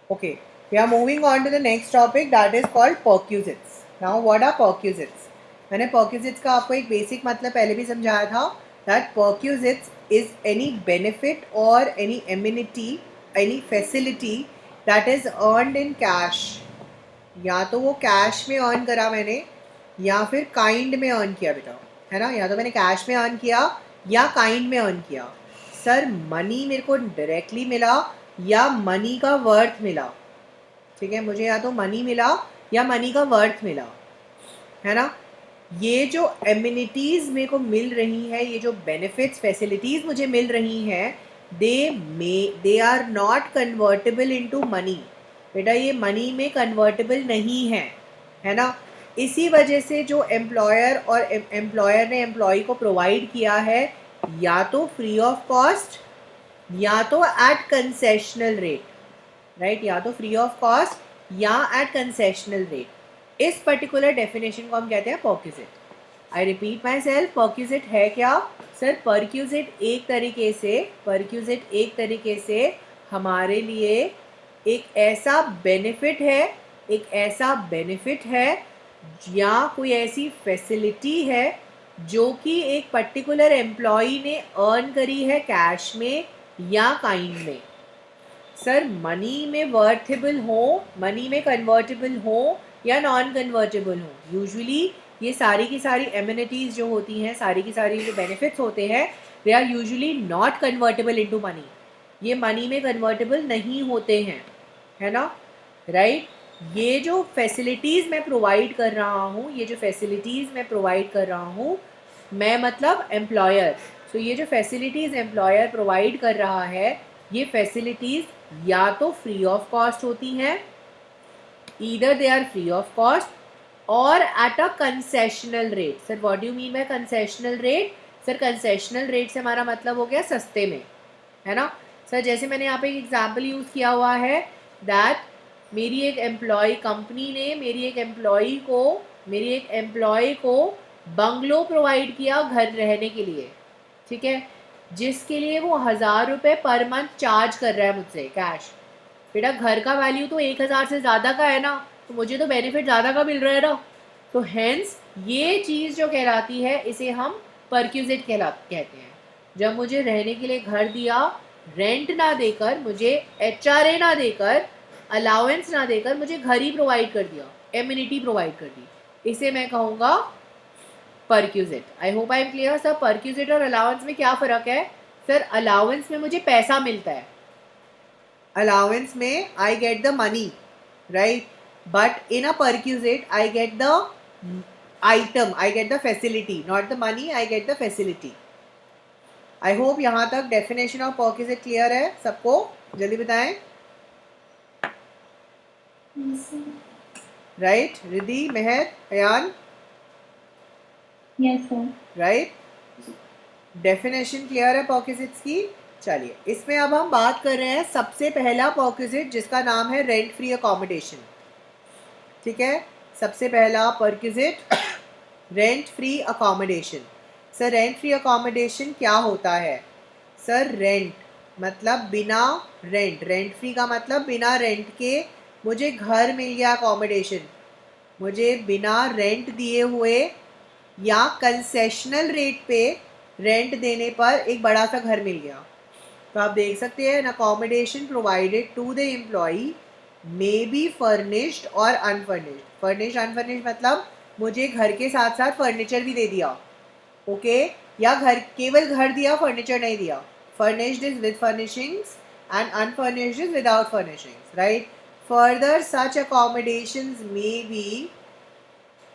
Okay, we are moving on to the next topic that is called perquisites. Now what are perquisites? मैंने perquisites का आपको एक basic मतलब पहले भी समझाया था that perquisites is any benefit or any amenity, any facility that is earned in cash. या तो वो कैश में अर्न करा मैंने या फिर काइंड में अर्न किया बेटा, है ना? या तो मैंने कैश में अर्न किया या काइंड में अर्न किया. सर मनी मेरे को डायरेक्टली मिला या मनी का वर्थ मिला. ठीक है, मुझे या तो मनी मिला या मनी का वर्थ मिला, है ना? ये जो एमिनिटीज़ मेरे को मिल रही है, ये जो बेनिफिट्स फैसिलिटीज़ मुझे मिल रही हैं, they are not convertible into money. बेटा ये मनी में कन्वर्टेबल नहीं है ना? इसी वजह से जो एम्प्लॉयर और एम्प्लॉयर ने एम्प्लॉय को प्रोवाइड किया है, या तो फ्री ऑफ कॉस्ट या तो एट कंसेशनल रेट, राइट? या तो फ्री ऑफ कॉस्ट या एट कंसेशनल रेट. इस पर्टिकुलर डेफिनेशन को हम कहते हैं perquisite. I repeat my self, perquisite है क्या? सर परक्यूजिट एक तरीके से हमारे लिए एक ऐसा बेनिफिट है या कोई ऐसी फैसिलिटी है जो कि एक पर्टिकुलर एम्प्लॉई ने अर्न करी है कैश में या काइंड में. सर मनी में वर्थेबल हो, मनी में कन्वर्टेबल हो या नॉन कन्वर्टेबल हो, यूजुअली ये सारी की सारी एमिनिटीज़ जो होती हैं, सारी की सारी जो बेनिफिट्स होते हैं, they are usually not convertible into money. ये मनी में कन्वर्टेबल नहीं होते हैं, है ना? राइट? ये जो फैसिलिटीज़ मैं प्रोवाइड कर रहा हूँ, मैं मतलब एम्प्लॉयर. सो ये जो फैसिलिटीज़ एम्प्लॉयर प्रोवाइड कर रहा है, ये फैसिलिटीज़ या तो फ्री ऑफ कॉस्ट होती हैं, either they are free of cost और at a concessional rate. Sir what do you mean by concessional rate? Sir concessional rate से हमारा मतलब हो गया सस्ते में, है ना? सर जैसे मैंने यहाँ पे एक एग्जाम्पल यूज़ किया हुआ है दैट मेरी एक कंपनी ने मेरी एक एम्प्लॉय को बंगलो प्रोवाइड किया घर रहने के लिए, ठीक है, जिसके लिए वो 1,000 रुपये पर मंथ चार्ज कर रहा है मुझसे कैश. बेटा घर का वैल्यू तो 1,000 से ज़्यादा का है ना, तो मुझे तो बेनिफिट ज़्यादा का मिल रहा है ना. तो हैंस ये चीज़ जो कहलाती है, इसे हम परक्यूजिट कहते हैं. जब मुझे रहने के लिए घर दिया, रेंट ना देकर, मुझे HRA ना देकर, अलाउंस ना देकर, मुझे घर ही प्रोवाइड कर दिया, एमिनिटी प्रोवाइड कर दी, इसे मैं कहूँगा perquisite. I hope I am clear. Sir perquisite और अलाउंस में क्या फ़र्क है? सर अलाउंस में मुझे पैसा मिलता है, अलाउंस में I get the money, right? But in a perquisite I get the item, I get the facility, not the money, I get the facility. I hope यहाँ तक डेफिनेशन ऑफ परक्यूजिट क्लियर है सबको. जल्दी बताएं. Right? Riddhi, Mehar, Ayaan, yes sir. Right? Definition clear है perquisites की. चलिए, इसमें अब हम बात कर रहे हैं सबसे पहला परक्यूजिट, जिसका नाम है रेंट फ्री अकोमोडेशन. ठीक है, सबसे पहला perquisite rent free accommodation. Sir rent free accommodation क्या होता है? सर रेंट मतलब बिना रेंट फ्री का मतलब बिना रेंट के मुझे घर मिल गया अकोमोडेशन, मुझे बिना रेंट दिए हुए या कंसेशनल रेट पे रेंट देने पर एक बड़ा सा घर मिल गया. तो आप देख सकते हैं, an accommodation provided to the employee may be furnished or unfurnished. Furnished unfurnished मतलब मुझे घर के साथ साथ फर्नीचर भी दे दिया, ओके, या घर केवल घर दिया, फर्नीचर नहीं दिया. Furnished is with furnishings and unfurnished is without furnishings, right? Further such accommodations may be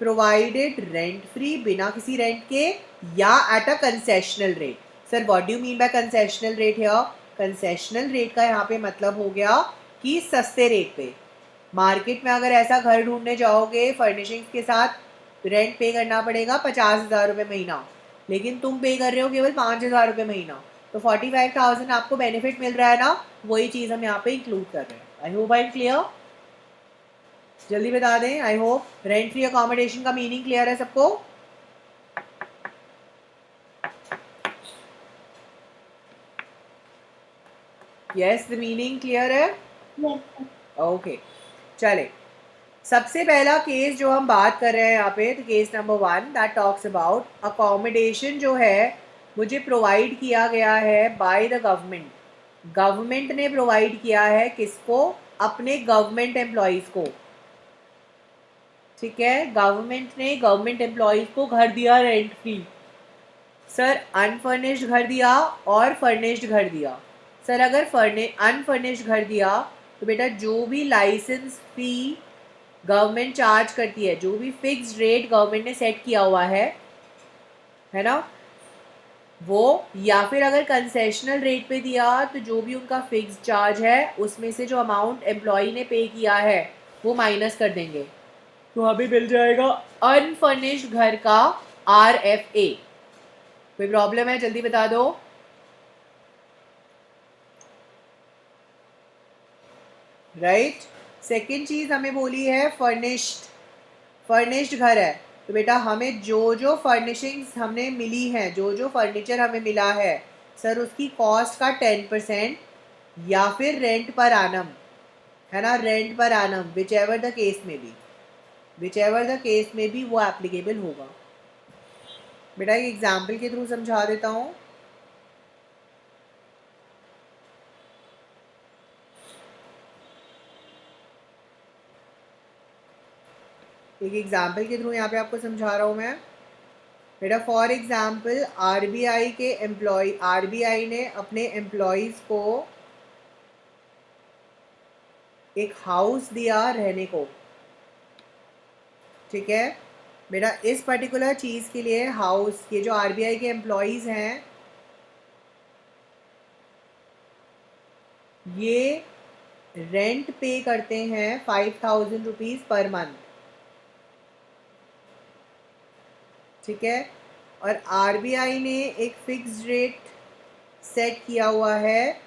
provided rent free, बिना किसी रेंट के, या eight a concessional rate. Sir what do you mean by concessional rate here? Concessional rate का यहाँ पे मतलब हो गया कि सस्ते रेट पे. मार्केट में अगर ऐसा घर ढूंढने जाओगे फर्निशिंग्स के साथ, रेंट पे करना पड़ेगा 50,000 रुपये महीना, लेकिन तुम पे कर रहे हो केवल 5,000 रुपये महीना, तो 45,000 आपको बेनिफिट मिल रहा है ना. वही चीज़ हम यहाँ पे इंक्लूड कर रहे हैं. I hope I am clear. जल्दी बता दें. I hope rent free accommodation का मीनिंग क्लियर है सबको. यस, द मीनिंग क्लियर है. Yes sir. ओके चले, सबसे पहला केस जो हम बात कर रहे हैं यहाँ पे, तो case number 1 that talks about accommodation जो है मुझे प्रोवाइड किया गया है बाय द गवर्नमेंट। गवर्नमेंट ने प्रोवाइड किया है किसको? अपने गवर्नमेंट एम्प्लॉयज़ को। ठीक है, गवर्नमेंट ने गवर्नमेंट एम्प्लॉयज़ को घर दिया रेंट फ्री। सर अनफर्निश्ड घर दिया और फर्निश्ड घर दिया। सर अगर अनफर्निश्ड घर दिया तो बेटा जो भी लाइसेंस फी गवर्नमेंट चार्ज करती है, जो भी फिक्स्ड रेट गवर्नमेंट ने सेट किया हुआ है ना, वो, या फिर अगर कंसेशनल रेट पे दिया तो जो भी उनका फिक्स्ड चार्ज है उसमें से जो अमाउंट एम्प्लॉई ने पे किया है वो माइनस कर देंगे, तो हमें मिल जाएगा अनफर्निश्ड घर का RFA। कोई प्रॉब्लम है? जल्दी बता दो। राइट। सेकेंड चीज हमें बोली है फर्निश्ड। फर्निश्ड घर है तो बेटा हमें जो जो फर्निशिंग्स हमें मिली हैं, जो जो फर्नीचर हमें मिला है, सर उसकी कॉस्ट का 10% या फिर रेंट पर आनम, है ना, रेंट पर आनम, विच एवर द केस में भी, विच एवर द केस में भी वो एप्लीकेबल होगा। बेटा एक एग्जाम्पल के थ्रू समझा देता हूँ। एक एग्जाम्पल के थ्रू यहाँ पे आपको समझा रहा हूँ मैं। बेटा फॉर एग्जाम्पल RBI के एम्प्लॉय, RBI ने अपने एम्प्लॉयज़ को एक हाउस दिया रहने को। ठीक है बेटा, इस पर्टिकुलर चीज़ के लिए हाउस, ये जो RBI के एम्प्लॉयज़ हैं ये रेंट पे करते हैं 5000 रुपीज़ पर मंथ। ठीक है, और RBI ने एक फिक्स्ड रेट सेट किया हुआ है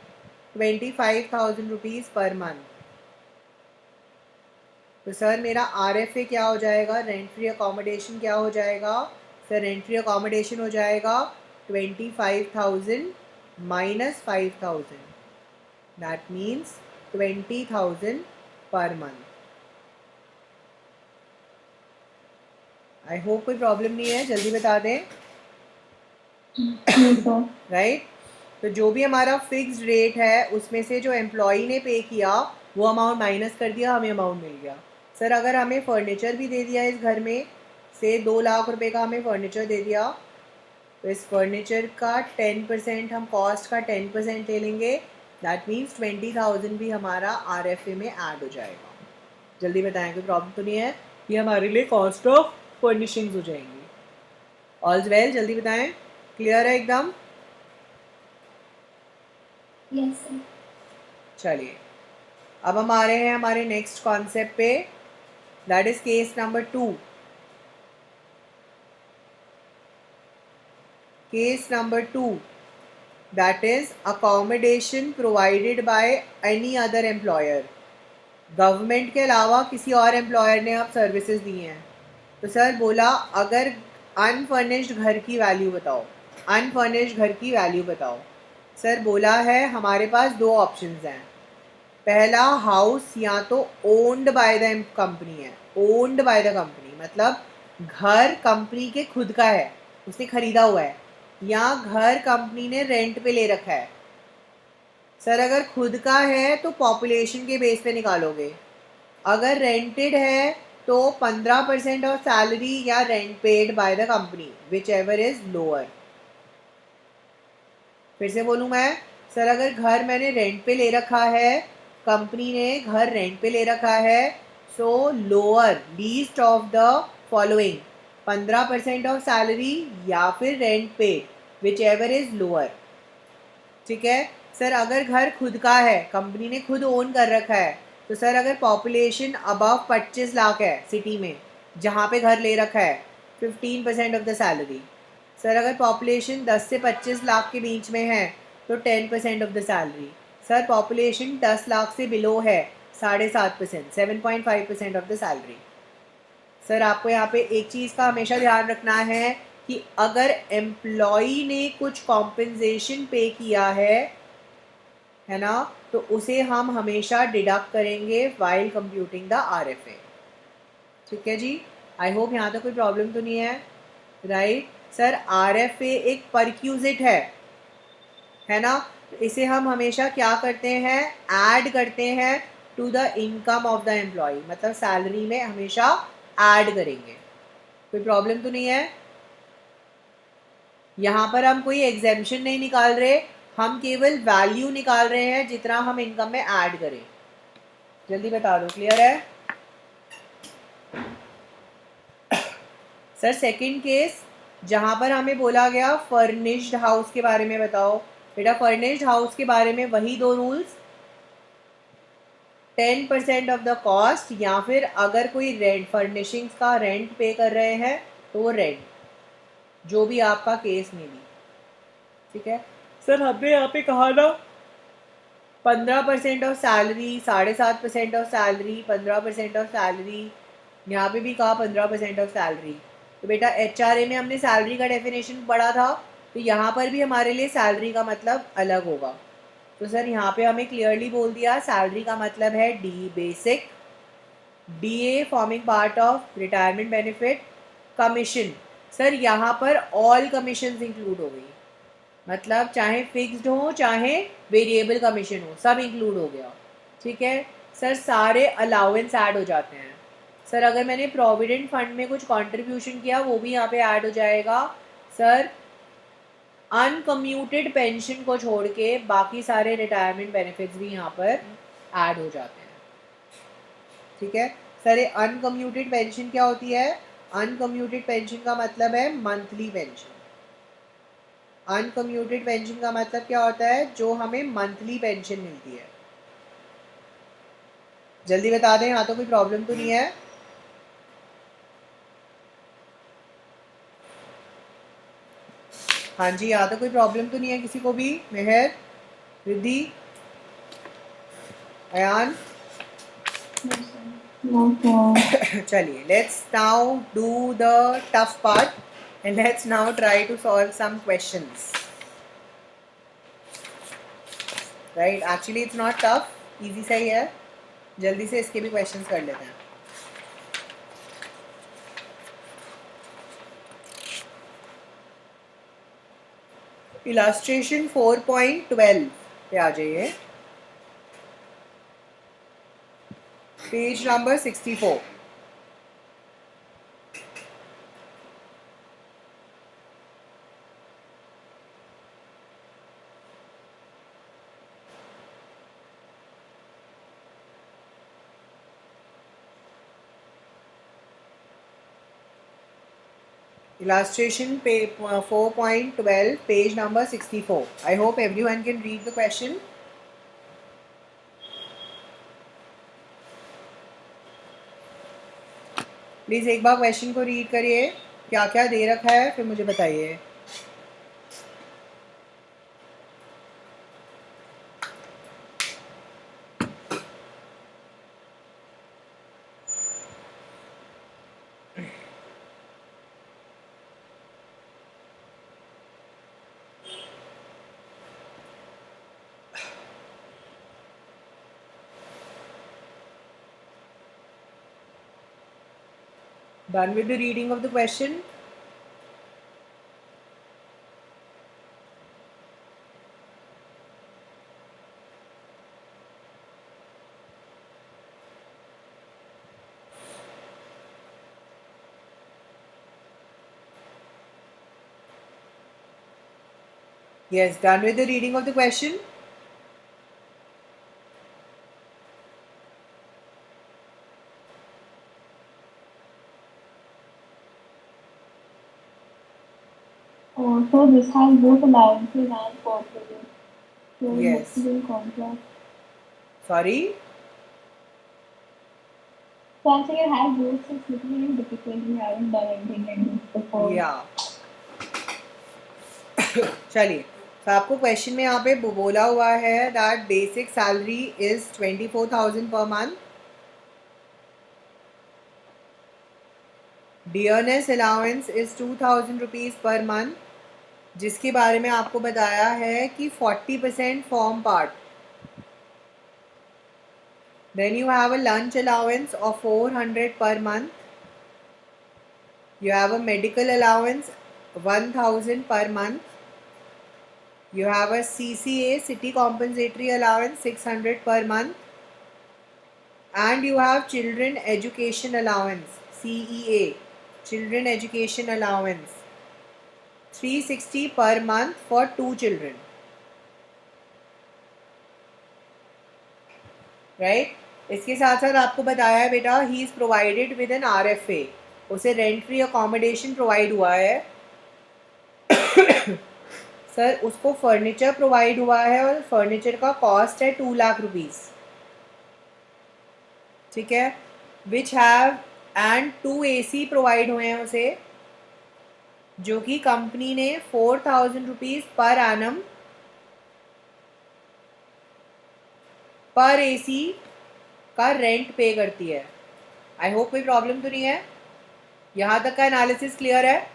25,000 रुपीज़ पर मंथ। तो सर मेरा RFA क्या हो जाएगा? रेंट फ्री अकोमोडेशन क्या हो जाएगा? सर रेंट फ्री अकोमोडेशन हो जाएगा 25,000 minus 5,000, that means 20,000 per month. I hope कोई प्रॉब्लम नहीं है, जल्दी बता दें। राइट तो जो भी हमारा फिक्स्ड रेट है उसमें से जो एम्प्लॉई ने पे किया वो अमाउंट माइनस कर दिया, हमें अमाउंट मिल गया। सर अगर हमें फर्नीचर भी दे दिया इस घर में से 2 लाख रुपए का हमें फर्नीचर दे दिया, तो इस फर्नीचर का 10%, हम कॉस्ट का 10% ले लेंगे, दैट मीन्स 20,000 भी हमारा RFA में ऐड हो जाएगा। जल्दी बताएं, कोई प्रॉब्लम तो नहीं है? ये हमारे लिए कॉस्ट ऑफ फर्निशिंग्स हो जाएंगी। ऑल्स वेल, जल्दी बताएं, क्लियर है एकदम? Yes sir. चलिए अब हम आ रहे हैं हमारे नेक्स्ट कॉन्सेप्ट पे, that is case number 2। Case number 2 that is accommodation provided by any other employer. Government के अलावा किसी और एम्प्लॉयर ने आप सर्विसेज दी हैं। तो सर बोला अगर अनफर्निश्ड घर की वैल्यू बताओ, अनफर्निश्ड घर की वैल्यू बताओ। सर बोला है हमारे पास दो ऑप्शंस हैं। पहला, हाउस या तो ओन्ड बाय द कंपनी है, ओन्ड बाय द कंपनी मतलब घर कंपनी के खुद का है, उसने खरीदा हुआ है, या घर कंपनी ने रेंट पे ले रखा है। सर अगर खुद का है तो पॉपुलेशन के बेस पे निकालोगे, अगर रेंटेड है तो 15% ऑफ सैलरी या rent paid by the company, which ever is lower. फिर से बोलूँ मैं, सर अगर घर मैंने रेंट पे ले रखा है, कंपनी ने घर रेंट पे ले रखा है, सो lower least of the following, 15% of salary या फिर रेंट पे, विच एवर इज लोअर। ठीक है सर, अगर घर खुद का है, कंपनी ने खुद ओन कर रखा है, तो सर अगर पॉपुलेशन अबव 25 लाख है सिटी में जहाँ पे घर ले रखा है, 15% ऑफ द सैलरी। सर अगर पॉपुलेशन 10 से 25 लाख के बीच में है तो 10% of the salary. Sir population 10 lakh से बिलो है, 7.5%, 7.5% ऑफ द सैलरी। सर आपको यहाँ पे एक चीज़ का हमेशा ध्यान रखना है कि अगर एम्प्लॉई ने कुछ कॉम्पेंसेशन पे किया है है ना, तो उसे हम हमेशा डिडक्ट करेंगे वाइल कंप्यूटिंग द RFA। ठीक है जी, आई होप यहाँ तक कोई प्रॉब्लम तो नहीं है, राइट सर। RFA एक परक्यूजिट है ना, तो इसे हम हमेशा क्या करते हैं, ऐड करते हैं to the income of the employ, मतलब सैलरी में हमेशा ऐड करेंगे। कोई प्रॉब्लम तो नहीं है, यहाँ पर हम कोई एग्जेम्पशन नहीं निकाल रहे, हम केवल वैल्यू निकाल रहे हैं जितना हम इनकम में ऐड करें। जल्दी बता दो, क्लियर है सर। सेकंड केस जहाँ पर हमें बोला गया फर्निश्ड हाउस के बारे में बताओ, बेटा फर्निश्ड हाउस के बारे में वही दो रूल्स, 10% ऑफ द कॉस्ट, या फिर अगर कोई रेंट फर्निशिंग्स का रेंट पे कर रहे हैं तो रेंट, जो भी आपका केस में भी। ठीक है सर, हमने यहाँ पे कहा ना 15% of salary, 7.5% of salary, 15% of salary, यहाँ पे भी कहा 15% ऑफ सैलरी। तो बेटा HRA में हमने सैलरी का डेफिनेशन पढ़ा था, तो यहाँ पर भी हमारे लिए सैलरी का मतलब अलग होगा। तो सर यहाँ पे हमें क्लियरली बोल दिया सैलरी का मतलब है D basic, DA forming part of retirement benefit, commission. Sir यहाँ पर ऑल कमीशन इंक्लूड हो गई, मतलब चाहे फिक्स्ड हो चाहे वेरिएबल कमीशन हो, सब इंक्लूड हो गया। ठीक है सर, सारे अलाउंस ऐड हो जाते हैं। सर अगर मैंने प्रोविडेंट फंड में कुछ कंट्रीब्यूशन किया वो भी यहाँ पे ऐड हो जाएगा। सर अनकम्यूटेड पेंशन को छोड़ के बाकी सारे रिटायरमेंट बेनिफिट्स भी यहाँ पर ऐड हो जाते हैं। ठीक है सर, ये अनकम्यूटेड पेंशन क्या होती है, अनकम्यूटेड पेंशन का मतलब है मंथली पेंशन। अनकम्यूटेड पेंशन का मतलब क्या होता है, जो हमें मंथली पेंशन मिलती है। जल्दी बता दें, यहाँ तो कोई प्रॉब्लम तो नहीं है। हाँ जी, यहाँ तो कोई प्रॉब्लम तो नहीं है किसी को भी, मेहर, रिद्धि, अयान। चलिए, let's now do the tough part and let's now try to solve some questions. Right, actually it's not tough, easy सा ही है। जल्दी से इसके भी क्वेश्चंस कर लेते हैं। इलास्ट्रेशन 4.12 पे आ जाइए, page number 64। Illustration 4.12, page number 64. I hope everyone can read the question. Please एक बार क्वेश्चन को रीड करिए, क्या क्या दे रखा है फिर मुझे बताइए। Done with the reading of the question? Yes, done with the reading of the question? Oh, so this has both allowances and corporate. So Yes. flexible contract. Sorry? So I'm saying it has both, so it's literally difficult. We haven't done anything like this before. Yeah. चलिए, तो आपको question में यहाँ पे बोला हुआ है that basic salary is 24,000 per month, dearness allowance is 2,000 rupees per month, जिसके बारे में आपको बताया है कि 40% form part Then you have a lunch allowance of 400 per month. You have a medical allowance 1000 per month. You have a CCA, city compensatory allowance 600 per month. And you have children education allowance, CEA, children education allowance 360 per month for 2 children. Right इसके साथ साथ आपको बताया है बेटा he is provided with an RFA, उसे rent free accommodation provide हुआ है सर उसको फर्नीचर प्रोवाइड हुआ है और फर्नीचर का कॉस्ट है 2 लाख रुपीज़, ठीक है, which have and 2 AC provide हुए हैं उसे, जो कि कंपनी ने 4000 रुपीज़ पर एनम पर AC का रेंट पे करती है। आई होप कोई प्रॉब्लम तो नहीं है, यहाँ तक का एनालिसिस क्लियर है?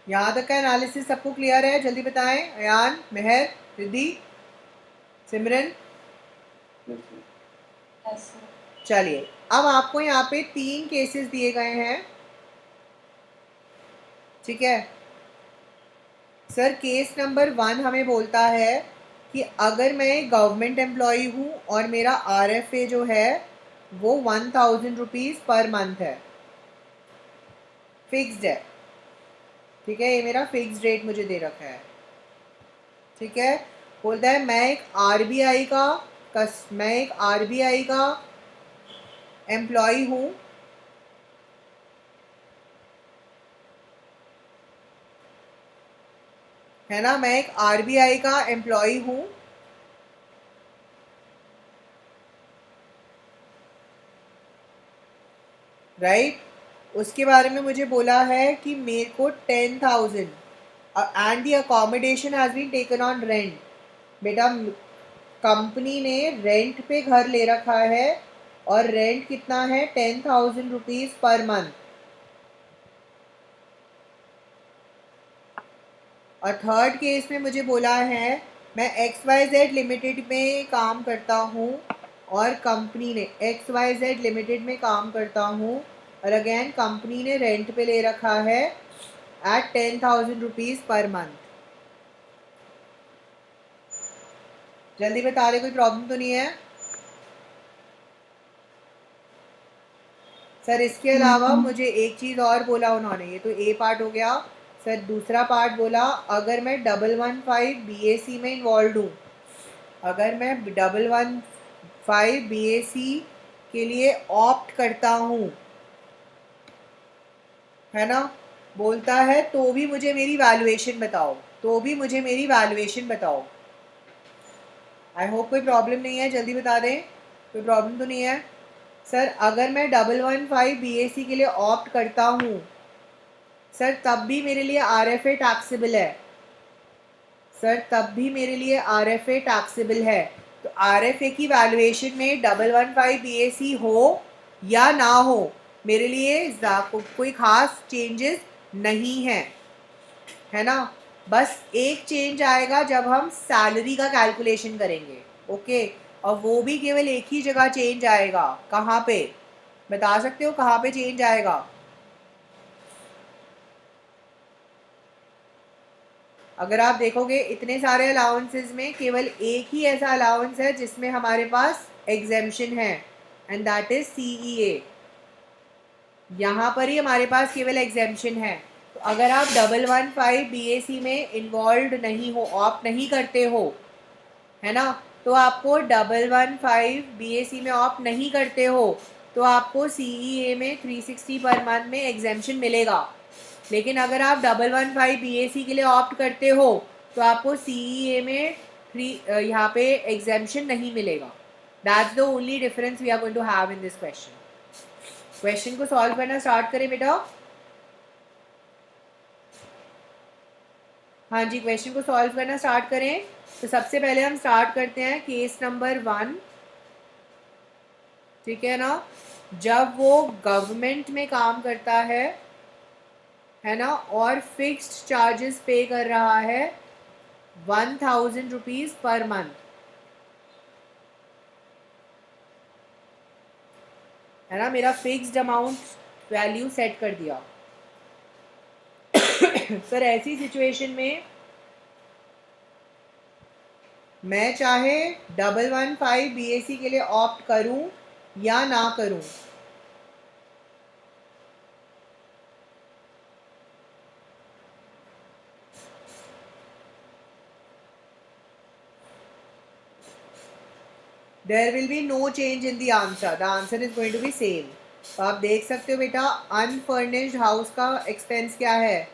यहाँ तक का एनालिसिस सबको क्लियर है? जल्दी बताएं, अयान, मेहर, रिद्धि, सिमरन। चलिए अब आपको यहाँ पे 3 केसेस दिए गए हैं, ठीक है सर। केस नंबर 1 हमें बोलता है कि अगर मैं गवर्नमेंट एम्प्लॉई हूँ और मेरा RFA जो है वो 1000 रुपीज़ पर मंथ है, फिक्स्ड है, ठीक है, ये मेरा फिक्स्ड रेट मुझे दे रखा है, ठीक है। बोलता है मैं एक RBI का एम्प्लॉई हूँ, है ना, मैं एक RBI का एम्प्लॉई हूँ, राइट। उसके बारे में मुझे बोला है कि मेरे को 10,000 and the accommodation has been taken on rent. बेटा कंपनी ने रेंट पे घर ले रखा है और रेंट कितना है 10,000 रुपीज़ पर मंथ। और थर्ड केस में मुझे बोला है मैं XYZ लिमिटेड में काम करता हूँ और कंपनी ने XYZ लिमिटेड में काम करता हूँ और अगेन कंपनी ने रेंट पे ले रखा है एट 10,000 रुपीज़ पर मंथ। जल्दी बता दे, कोई प्रॉब्लम तो नहीं है सर? इसके अलावा मुझे एक चीज़ और बोला उन्होंने, ये तो A पार्ट हो गया सर। दूसरा पार्ट बोला अगर मैं 115 BAC में इन्वॉल्व हूँ, अगर मैं 115 BAC के लिए ऑप्ट करता हूँ, है ना, बोलता है तो भी मुझे मेरी वैल्यूएशन बताओ, तो भी मुझे मेरी वैल्यूएशन बताओ। आई होप कोई प्रॉब्लम नहीं है, जल्दी बता दें, कोई प्रॉब्लम तो नहीं है सर? अगर मैं 115 BAC के लिए ऑप्ट करता हूँ सर तब भी मेरे लिए RFA टैक्सेबल है, सर तब भी मेरे लिए RFA टैक्सेबल है। तो RFA की वैल्यूएशन में 115 BAC हो या ना हो मेरे लिए कोई ख़ास चेंजेस नहीं है ना। बस एक चेंज आएगा जब हम सैलरी का कैलकुलेशन करेंगे, ओके, और वो भी केवल एक ही जगह चेंज आएगा। कहाँ पे बता सकते हो, कहाँ पे चेंज आएगा? अगर आप देखोगे इतने सारे अलाउंसेस में केवल एक ही ऐसा अलाउंस है जिसमें हमारे पास एग्जेम्पशन है एंड दैट इज CEA। यहाँ पर ही हमारे पास केवल एग्जेम्पशन है। तो अगर आप 115 BAC में इन्वॉल्व नहीं हो, ऑप्ट नहीं करते हो, है ना, तो आपको 115 BAC में ऑप्ट नहीं करते हो तो आपको CEA में 360 पर मंथ में एग्जेम्पशन मिलेगा। लेकिन अगर आप 115 BAC के लिए ऑप्ट करते हो तो आपको CEA में यहाँ पे एग्जेम्पशन नहीं मिलेगा। That's the only difference we are going to have in this question. Question को सॉल्व करना स्टार्ट करें बेटा। हाँ जी, क्वेश्चन को सॉल्व करना स्टार्ट करें। तो सबसे पहले हम स्टार्ट करते हैं केस नंबर 1, ठीक है ना। जब वो गवर्नमेंट में काम करता है ना, और फिक्स्ड चार्जेस पे कर रहा है ₹1000 पर मंथ, है ना। मेरा फिक्स्ड अमाउंट वैल्यू सेट कर दिया। सर ऐसी सिचुएशन में मैं चाहे 115 BAC के लिए ऑप्ट करूं या ना करूं, there will be no change in the answer, the answer is going to be same. तो आप देख सकते हो बेटा, अनफर्निश्ड हाउस का एक्सपेंस क्या है।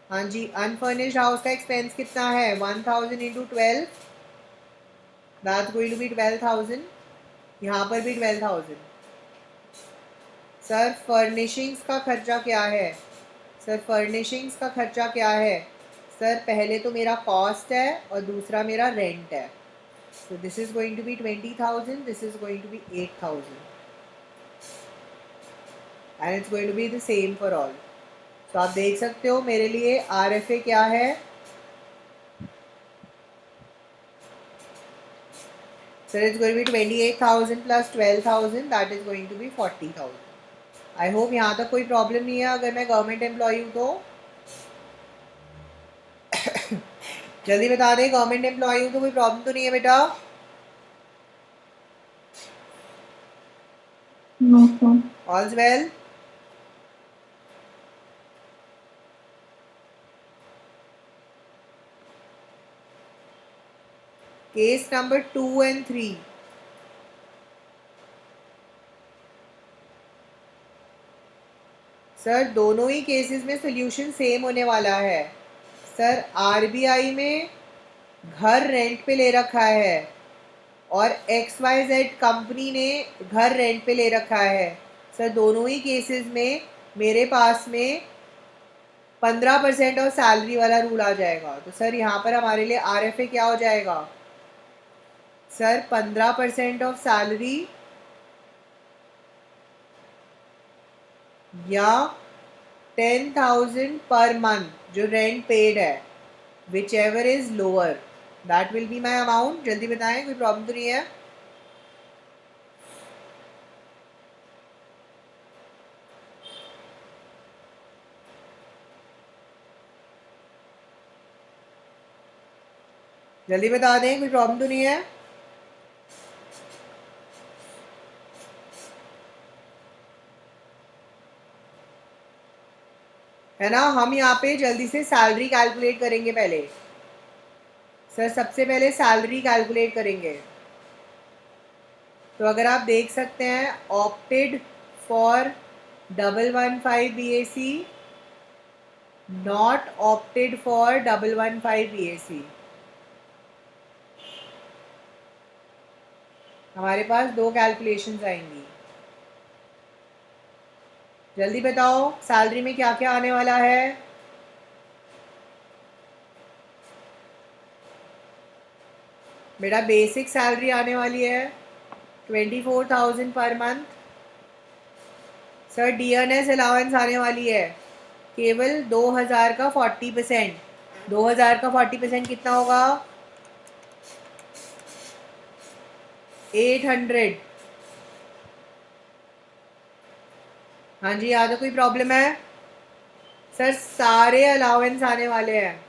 हाँ जी, अनफर्निश्ड हाउस का एक्सपेंस कितना है, 1000 into 12, that's going to be 12,000। यहाँ पर भी 12,000। सर फर्निशिंग्स का खर्चा क्या है, सर फर्निशिंग्स का खर्चा क्या है। सर पहले तो मेरा कॉस्ट है और दूसरा मेरा रेंट है। So this is going to be 20,000, this is going to be 8,000, and it's going to be the same for all. So आप देख सकते हो मेरे लिए RFA क्या है। Sir, it's going to be 28,000 plus 12,000, that is going to be 40,000. I hope यहाँ तक कोई प्रॉब्लम नहीं है। अगर मैं गवर्नमेंट एम्प्लॉय हूँ तो जल्दी बता दें, गवर्नमेंट एम्प्लॉय हूँ तो कोई प्रॉब्लम तो नहीं है बेटा। No, sir. All's well. Case number 2 and 3. Sir दोनों ही केसेस में सोल्यूशन सेम होने वाला है। सर RBI में घर रेंट पे ले रखा है और XYZ कंपनी ने घर रेंट पे ले रखा है। सर दोनों ही केसेस में मेरे पास में 15% और सैलरी वाला रूल आ जाएगा। तो सर यहाँ पर हमारे लिए RFA क्या हो जाएगा, सर 15% ऑफ सैलरी या 10,000 पर मंथ जो रेंट पेड है, which ever is lower, that will be my amount. जल्दी बताएं, कोई प्रॉब्लम तो नहीं है। जल्दी बता दें, कोई प्रॉब्लम तो नहीं है। है ना। हम यहाँ पे जल्दी से सैलरी कैलकुलेट करेंगे पहले। सर सबसे पहले सैलरी कैलकुलेट करेंगे। तो अगर आप देख सकते हैं, opted for 115 BAC, not opted for 115 BAC, हमारे पास दो कैलकुलेशंस आएंगी। जल्दी बताओ सैलरी में क्या क्या आने वाला है। बेटा बेसिक सैलरी आने वाली है 24,000 per month. Sir DNS allowance आने वाली है केवल 2,000 का 40%। 2,000 का 40% कितना होगा, 800। हाँ जी, यहाँ तो कोई प्रॉब्लम है। सर सारे अलाउंस आने वाले हैं।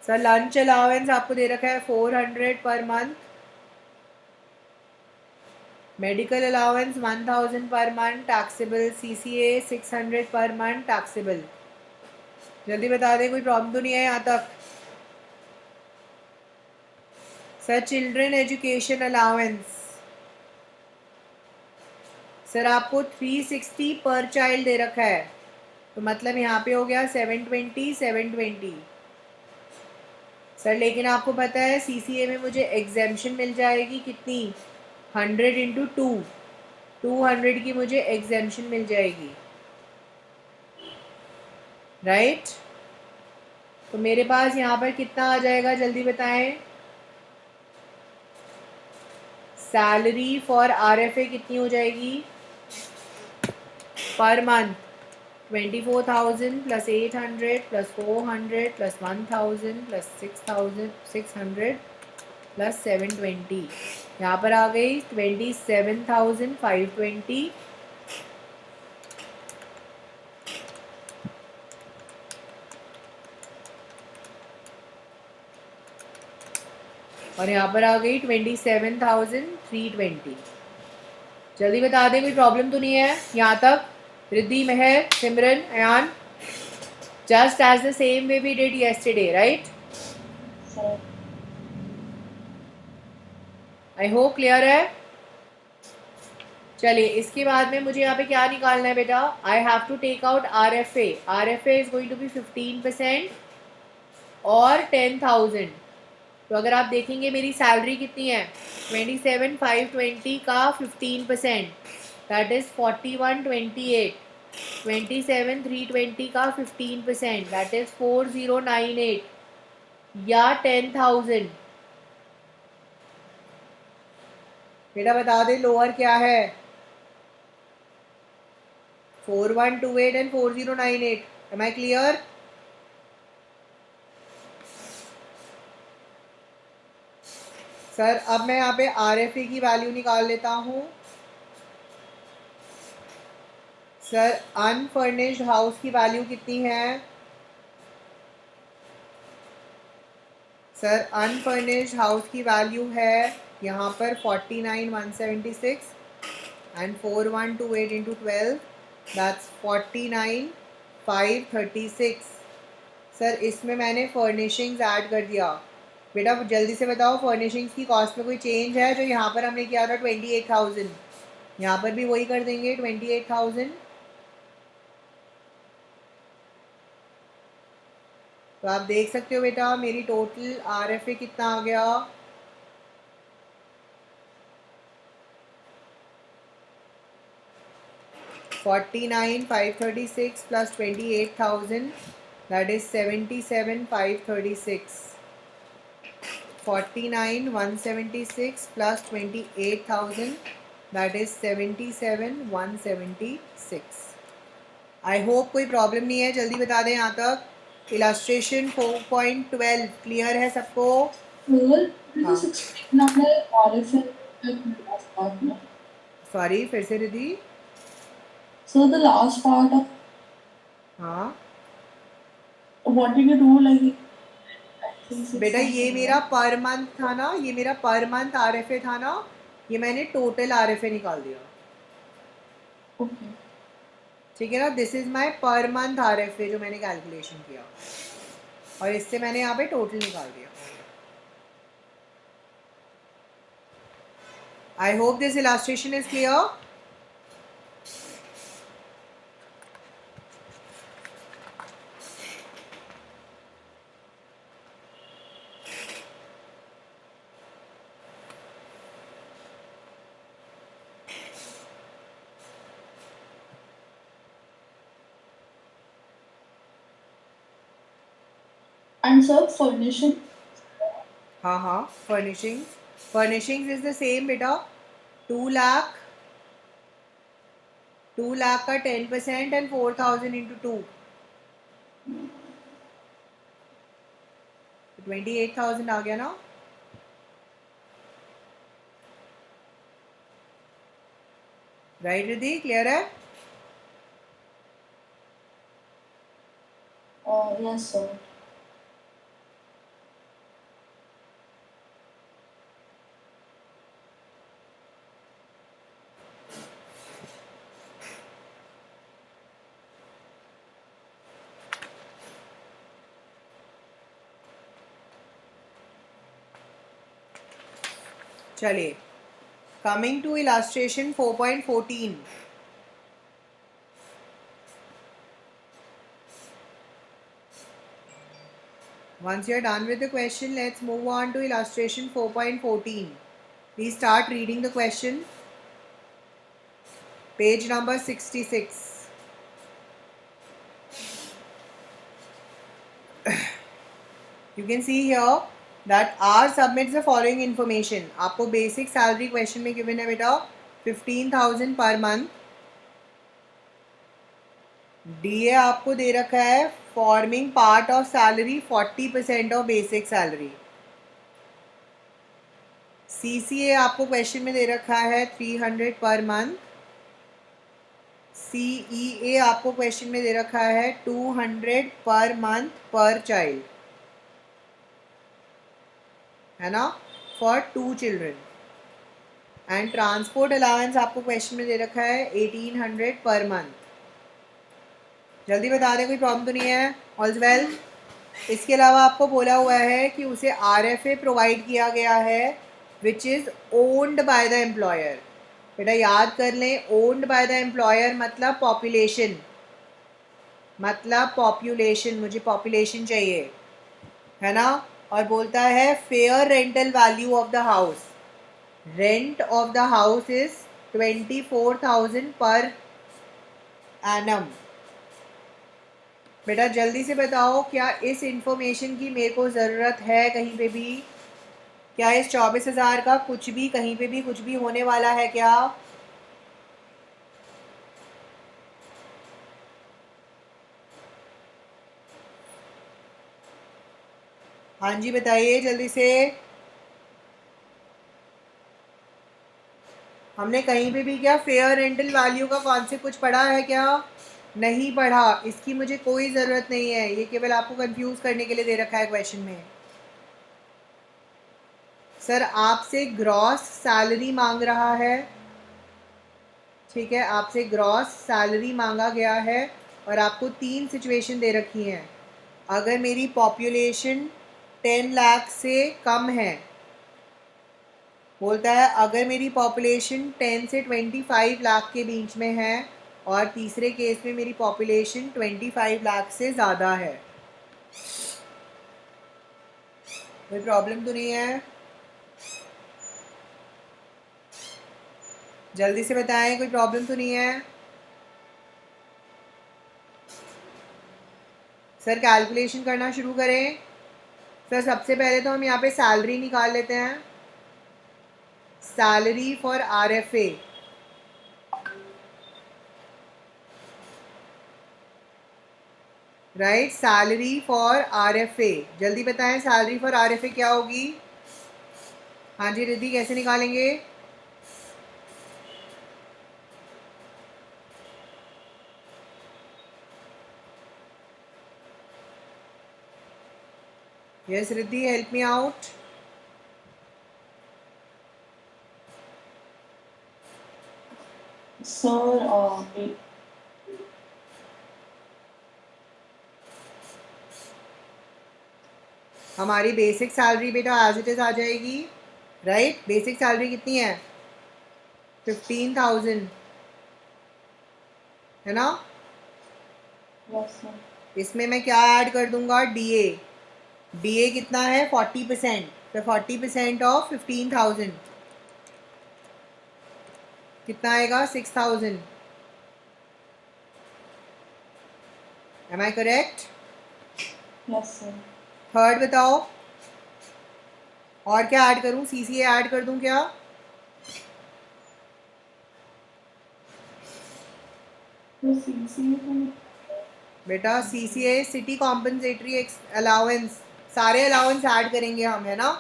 सर लंच अलाउंस आपको दे रखा है 400 per month. Medical allowance 1,000 per month taxable. CCA 600 per month taxable. जल्दी बता दें, कोई प्रॉब्लम तो नहीं है यहाँ तक। Sir children education allowance, sir आपको 360 पर चाइल्ड दे रखा है। तो मतलब यहाँ पे हो गया 720 720। सर लेकिन आपको पता है CCA में मुझे एग्जेम्पशन मिल जाएगी कितनी, 100 इंटू 2, 200 की मुझे एग्जेम्पशन मिल जाएगी, राइट। तो मेरे पास यहाँ पर कितना आ जाएगा, जल्दी बताएं। सैलरी फॉर RFA कितनी हो जाएगी, per month 24,000 plus 800 plus 400 plus 1,000 plus 6,600 plus 720. यहाँ पर आ गई 27,520 और यहाँ पर आ गई 27,320. जल्दी बता दें, कोई प्रॉब्लम तो नहीं है यहाँ तक? Riddhi, Mehar, Simran, Ayaan, just as the same way we did yesterday, right? Sir I hope clear है. चलिए, इसके बाद में मुझे यहाँ पे क्या निकालना है बेटा? I have to take out R F A. R F A is going to be 15% और 10,000. तो अगर आप देखेंगे मेरी सैलरी कितनी है, 27,520 का 15% दैट इज 4128. 27,320 का 15% दैट इज 4098 या 10,000. बेटा बता दे लोअर क्या है? 4128 and 4098. Am I clear? Sir अब मैं यहाँ पे आर एफ ए की वैल्यू निकाल लेता हूँ. सर अनफर्निश्ड हाउस की वैल्यू कितनी है? सर अनफर्निश्ड हाउस की वैल्यू है यहाँ पर 49,176 एंड 4128 इंटू 12 दैट्स 49,536. सर इसमें मैंने फर्निशिंग्स ऐड कर दिया. बेटा जल्दी से बताओ, फर्निशिंग्स की कॉस्ट में कोई चेंज है? जो यहाँ पर हमने किया था 28,000, यहाँ पर भी वही कर देंगे 28,000. तो आप देख सकते हो बेटा मेरी टोटल आर एफ ए कितना आ गया? $49,536 plus 28,000 that is 77,536. 49,176 plus 28,000 that is 77,176. I hope कोई प्रॉब्लम नहीं है. जल्दी बता दें यहाँ तक. इलास्ट्रेशन 4.12 क्लियर है सबको? हाँ. सॉरी, फिर से Riddhi. So the last part of हाँ what did you do like? बेटा ये मेरा पर मंथ था ना, ये मेरा पर मंथ आर एफ ए था ना, ये मैंने टोटल आर एफ ए निकाल दिया. Okay. ठीक है ना? This is my per month are F ए जो मैंने कैलकुलेशन किया और इससे मैंने यहाँ पे टोटल निकाल दिया. I hope this illustration is clear. And sir, furnishing. हाँ हाँ, फर्निशिंग्स इज द सेम बेटा. 2 लाख का 10% एंड 4,000 इंटू 2 28,000 आ गया ना. राइट रिद्धि, क्लियर है? Yes sir. चलिए, coming to illustration 4.14. Once you are done with the question, let's move on to illustration 4.14. Please start reading the question. Page number 66. You can see here that R submits the following information. आपको basic salary question में given है बेटा 15,000 per month. DA आपको दे रखा है forming part of salary 40% of basic salary. CCA आपको question में दे रखा है 300 पर मंथ। सीईए आपको क्वेश्चन में दे रखा है 200 पर मंथ पर चाइल्ड, है ना, for 2 children. And transport allowance आपको क्वेश्चन में दे रखा है 1800 पर मंथ। जल्दी बता दें, कोई प्रॉब्लम तो नहीं है? All well. इसके अलावा आपको बोला हुआ है कि उसे आरएफए प्रोवाइड किया गया है which is owned by the employer. बेटा याद कर लें, ओन्ड बाय द एम्प्लॉयर मतलब पॉपुलेशन, मुझे पॉपुलेशन चाहिए, है ना। और बोलता है fair rental value of the house, rent of the house is 24,000 per annum. बेटा जल्दी से बताओ, क्या इस इंफॉर्मेशन की मेरे को ज़रूरत है कहीं पे भी? क्या इस 24,000 का कुछ भी कहीं पे भी कुछ भी होने वाला है क्या? हाँ जी बताइए जल्दी से। हमने कहीं पे भी क्या फेयर रेंटल वैल्यू का कॉन्सेप्ट कुछ पढ़ा है क्या? नहीं पढ़ा। इसकी मुझे कोई ज़रूरत नहीं है, ये केवल आपको कंफ्यूज करने के लिए दे रखा है क्वेश्चन में। सर आपसे ग्रॉस सैलरी मांग रहा है, ठीक है, आपसे ग्रॉस सैलरी मांगा गया है और आपको 3 सिचुएशन दे रखी हैं। अगर मेरी पॉपुलेशन 10 लाख से कम है, बोलता है अगर मेरी पॉपुलेशन 10 से 25 लाख के बीच में है, और तीसरे केस में मेरी पॉपुलेशन 25 लाख से ज़्यादा है। कोई प्रॉब्लम तो नहीं है? जल्दी से बताएं, कोई प्रॉब्लम तो नहीं है? सर कैलकुलेशन करना शुरू करें। सर सबसे पहले तो हम यहाँ पे सैलरी निकाल लेते हैं, salary for RFA. Right, salary for RFA. जल्दी बताएं सैलरी फॉर आरएफए क्या होगी? हाँ जी रिद्धि, कैसे निकालेंगे? Yes Riddhi, help me out. Sir हमारी बेसिक सैलरी बेटा एज इट इज़ आ जाएगी। राइट, बेसिक सैलरी कितनी है? 15,000, है ना। Yes sir. इसमें मैं क्या ऐड कर दूंगा? डीए। डीए कितना है? 40%। तो 40% ऑफ 15,000 कितना आएगा? 6,000। Am I correct? Yes sir. Third बताओ, और क्या ऐड करूं? सीसीए ऐड कर दूं क्या? तो सीसी बेटा सीसीए सिटी कॉम्पनसेटरी अलाउंस, सारे अलाउंस ऐड करेंगे हम, है ना।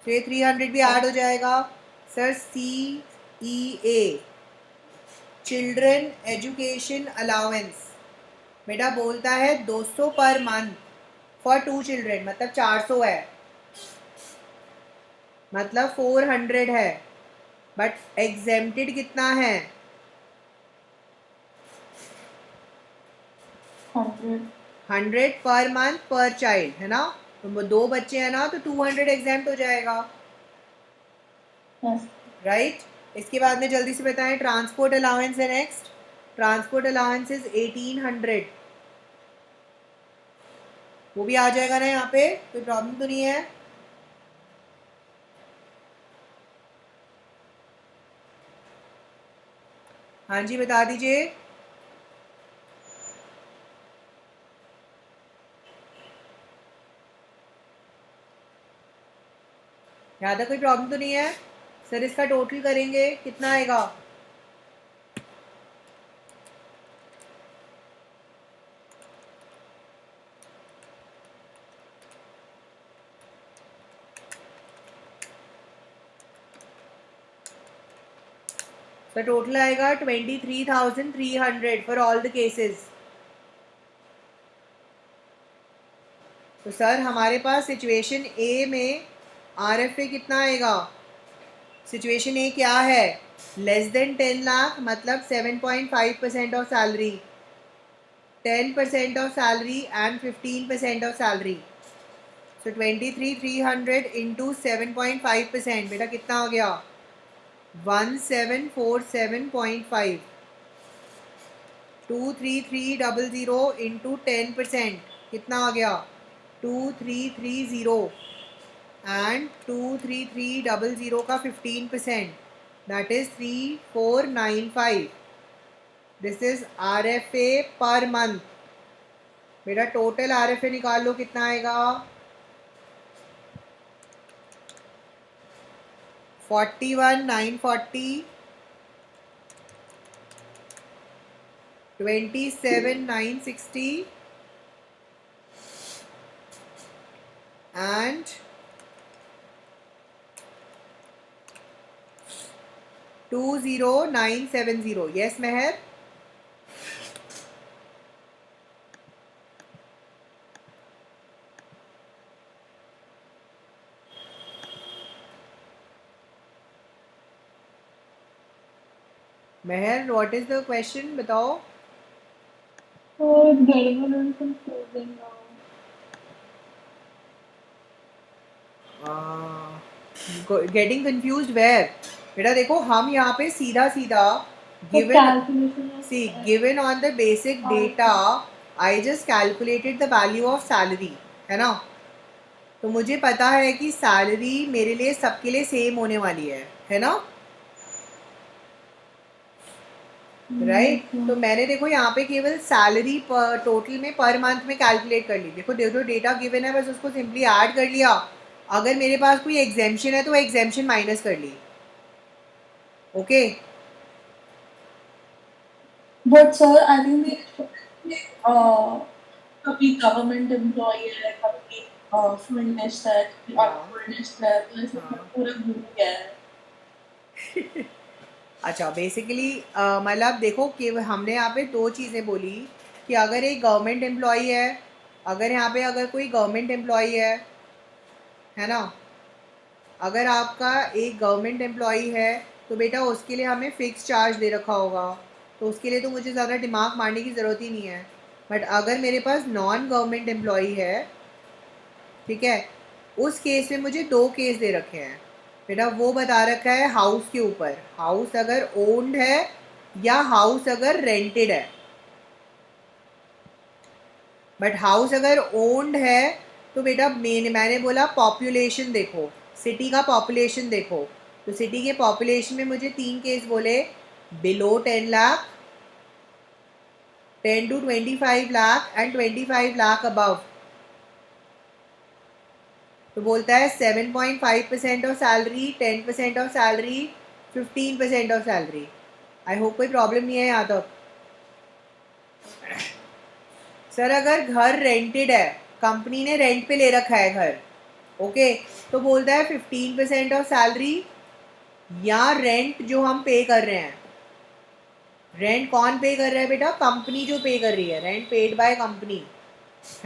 तो ये 300 भी ऐड हो जाएगा। सर सी ई ए चिल्ड्रन एजुकेशन अलाउंस, बेटा बोलता है 200 पर मंथ फॉर 2 चिल्ड्रन, मतलब 400 है, मतलब 400 है, बट एग्जेम्प्टेड कितना है? 100। 100 पर मंथ पर चाइल्ड, है ना। तो 2 बच्चे हैं ना, तो 200 एग्जेम्प्ट हो जाएगा। यस। राइट। इसके बाद में जल्दी से बताएं, ट्रांसपोर्ट अलाउंस है नेक्स्ट। ट्रांसपोर्ट अलाउंस इज 1800, वो भी आ जाएगा ना यहाँ पे, कोई प्रॉब्लम तो नहीं है? हाँ जी बता दीजिए। यहाँ तक कोई प्रॉब्लम तो नहीं है? सर इसका टोटल करेंगे कितना आएगा? तो टोटल आएगा 23,300 फॉर ऑल द केसेस। तो सर हमारे पास सिचुएशन ए में RFA कितना आएगा? सिचुएशन ए क्या है? लेस देन 10 लाख मतलब 7.5% of salary, 10% of salary and 15% of salary. So 23,300 into 7.5%, बेटा कितना हो गया? 1747.5। 23300 इंटू 10% कितना आ गया? 2330 एंड 23300 का 15% that is 3495। This is RFA per month. बेटा टोटल RFA निकाल लो कितना आएगा? 41,940, 27,960 and 20,970। yes Meher? Meher, what is the question? बताओ। So it's getting a little confusing now. Getting confused where? बेटा देखो हम यहाँ पे सीधा सीधा The given calculation of C given on the basic data I just calculated the value of salary, है ना? तो मुझे पता है कि सैलरी मेरे लिए सबके लिए सेम होने वाली है ना? राइट तो मैंने देखो यहाँ पे केवल सैलरी टोटल में पर मंथ में कैलकुलेट कर ली। देखो जो डेटा गिवन है बस उसको सिंपली ऐड कर लिया। अगर मेरे पास कोई एग्जेम्पशन है तो वो एग्जेम्पशन माइनस कर ली। Okay But sir, I think कभी गवर्नमेंट एम्प्लॉई है, कभी फुलनेस है, कभी अनफुलनेस है, तो ऐसे पूरा घूम गया है। अच्छा बेसिकली मतलब देखो कि हमने यहाँ पे दो चीज़ें बोली कि अगर एक गवर्नमेंट एम्प्लॉई है, अगर यहाँ पे अगर कोई गवर्नमेंट एम्प्लॉई है ना, अगर आपका एक गवर्नमेंट एम्प्लॉई है तो बेटा उसके लिए हमें फ़िक्स चार्ज दे रखा होगा, तो उसके लिए तो मुझे ज़्यादा दिमाग मारने की ज़रूरत ही नहीं है। बट अगर मेरे पास नॉन गवर्नमेंट एम्प्लॉई है, ठीक है, उस केस में मुझे दो केस दे रखे हैं बेटा। वो बता रखा है हाउस के ऊपर, हाउस अगर ओन्ड है या हाउस अगर रेंटेड है। बट हाउस अगर ओन्ड है तो बेटा मैंने बोला पॉपुलेशन देखो, सिटी का पॉपुलेशन देखो। तो सिटी के पॉपुलेशन में मुझे तीन केस बोले, below 10 lakh, 10 to 25 lakh and 25 lakh above. तो बोलता है 7.5% of salary, 10% of salary, 15% of salary. I hope कोई प्रॉब्लम नहीं है यहाँ तक। सर अगर घर रेंटेड है, कंपनी ने रेंट पे ले रखा है घर, ओके, तो बोलता है 15% ऑफ सैलरी या रेंट जो हम पे कर रहे हैं। रेंट कौन पे कर रहा है बेटा? कंपनी जो पे कर रही है, रेंट पेड बाय कंपनी,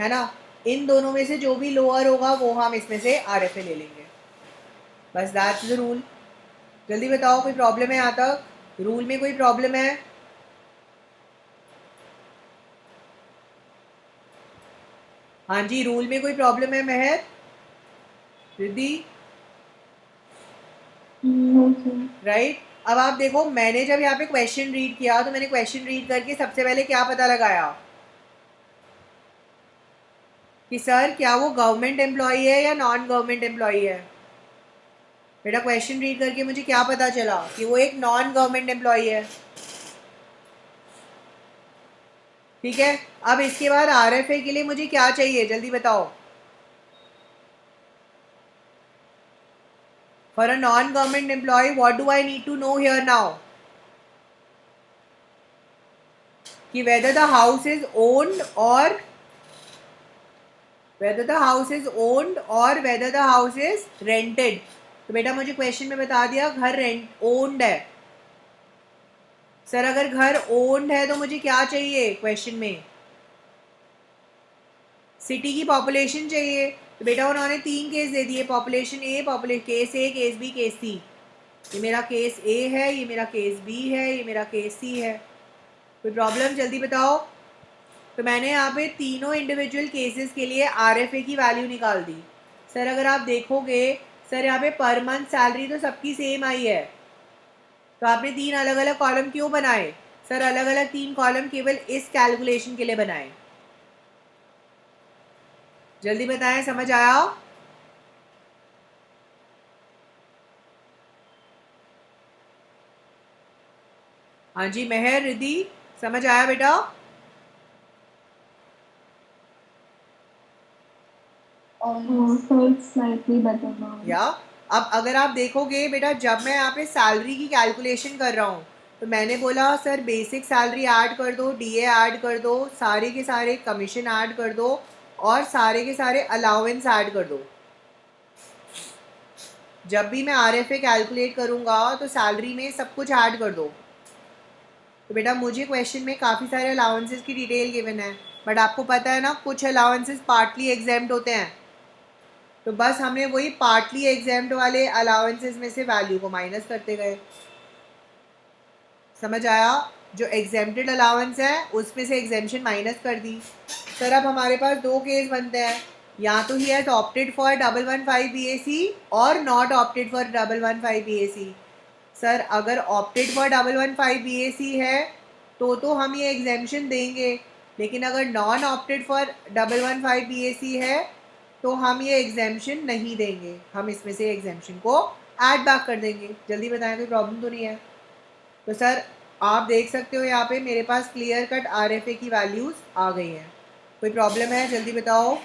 है ना? इन दोनों में से जो भी लोअर होगा वो हम इसमें से RFA ले लेंगे। बस दैट्स द रूल। जल्दी बताओ कोई प्रॉब्लम है यहाँ तक? रूल में कोई प्रॉब्लम है? हाँ जी, रूल में कोई प्रॉब्लम है मेहर, रिद्धि? राइट अब आप देखो, मैंने जब यहाँ पे क्वेश्चन रीड किया तो मैंने क्वेश्चन रीड करके सबसे पहले क्या पता लगाया कि सर क्या वो गवर्नमेंट एम्प्लॉई है या नॉन गवर्नमेंट एम्प्लॉई है। बेटा क्वेश्चन रीड करके मुझे क्या पता चला कि वो एक नॉन गवर्नमेंट एम्प्लॉई है। ठीक है, अब इसके बाद RFA के लिए मुझे क्या चाहिए जल्दी बताओ। For a non government employ what do I need to know here now? कि whether the house is owned or whether the house is owned or whether the house is rented। तो बेटा मुझे क्वेश्चन में बता दिया घर rent owned है, sir अगर घर ओन्ड है तो मुझे क्या चाहिए क्वेश्चन में? सिटी की पॉपुलेशन चाहिए। तो बेटा उन्होंने 3 केस दे दिए, population A, population case A, case B, case C. ये मेरा केस ए है, ये मेरा केस बी है, ये मेरा केस सी है। कोई प्रॉब्लम? जल्दी बताओ। तो मैंने यहाँ पे तीनों इंडिविजुअल केसेस के लिए आरएफए की वैल्यू निकाल दी। सर अगर आप देखोगे, सर यहाँ पे पर मंथ सैलरी तो सबकी सेम आई है, तो आपने 3 अलग अलग कॉलम क्यों बनाए? सर अलग अलग 3 कॉलम केवल इस कैलकुलेशन के लिए बनाए। जल्दी बताएं, समझ आया? हाँ जी मेहर, रिद्धि, समझ आया बेटा? Sir slightly better now. या अब अगर आप देखोगे बेटा, जब मैं यहाँ पे सैलरी की कैलकुलेशन कर रहा हूँ तो मैंने बोला सर बेसिक सैलरी ऐड कर दो, डीए ऐड कर दो, सारे के सारे कमीशन ऐड कर दो और सारे के सारे अलाउंस ऐड कर दो। जब भी मैं आरएफए कैलकुलेट करूँगा तो सैलरी में सब कुछ ऐड कर दो। तो बेटा मुझे क्वेश्चन में काफ़ी सारे अलाउंसेस की डिटेल गिवन है, बट आपको पता है ना कुछ अलाउंसेस पार्टली एग्जेम्प्ट होते हैं, तो बस हमने वही पार्टली एग्जेम्प्ट वाले अलाउंसेस में से वैल्यू को माइनस करते गए। समझ आया? जो एग्जेम्प्टेड अलाउंस है उसमें से एग्जेम्पशन माइनस कर दी। सर अब हमारे पास 2 केस बनते हैं, या तो he has opted for 115 BAC और not opted for 115 BAC। Sir अगर ऑप्टेड फॉर 115 BAC है तो हम ये एग्जेम्पशन देंगे, लेकिन अगर नॉन ऑप्टेड फॉर 115 BAC है तो हम ये एग्जेम्पशन नहीं देंगे, हम इसमें से एग्जेम्पशन को ऐड बैक कर देंगे। जल्दी बताएं, कोई प्रॉब्लम तो नहीं है? तो सर आप देख सकते हो यहाँ पे मेरे पास क्लियर कट आरएफए की वैल्यूज़ आ गई हैं। कोई प्रॉब्लम है? जल्दी बताओ।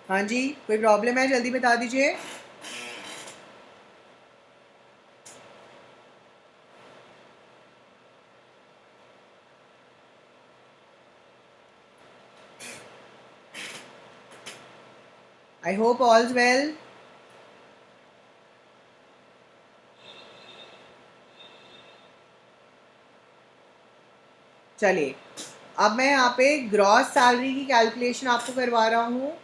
हाँ जी कोई प्रॉब्लम है? जल्दी बता दीजिए। I hope all's well. चलिए अब मैं यहाँ पे ग्रॉस सैलरी की कैलकुलेशन आपको करवा रहा हूँ।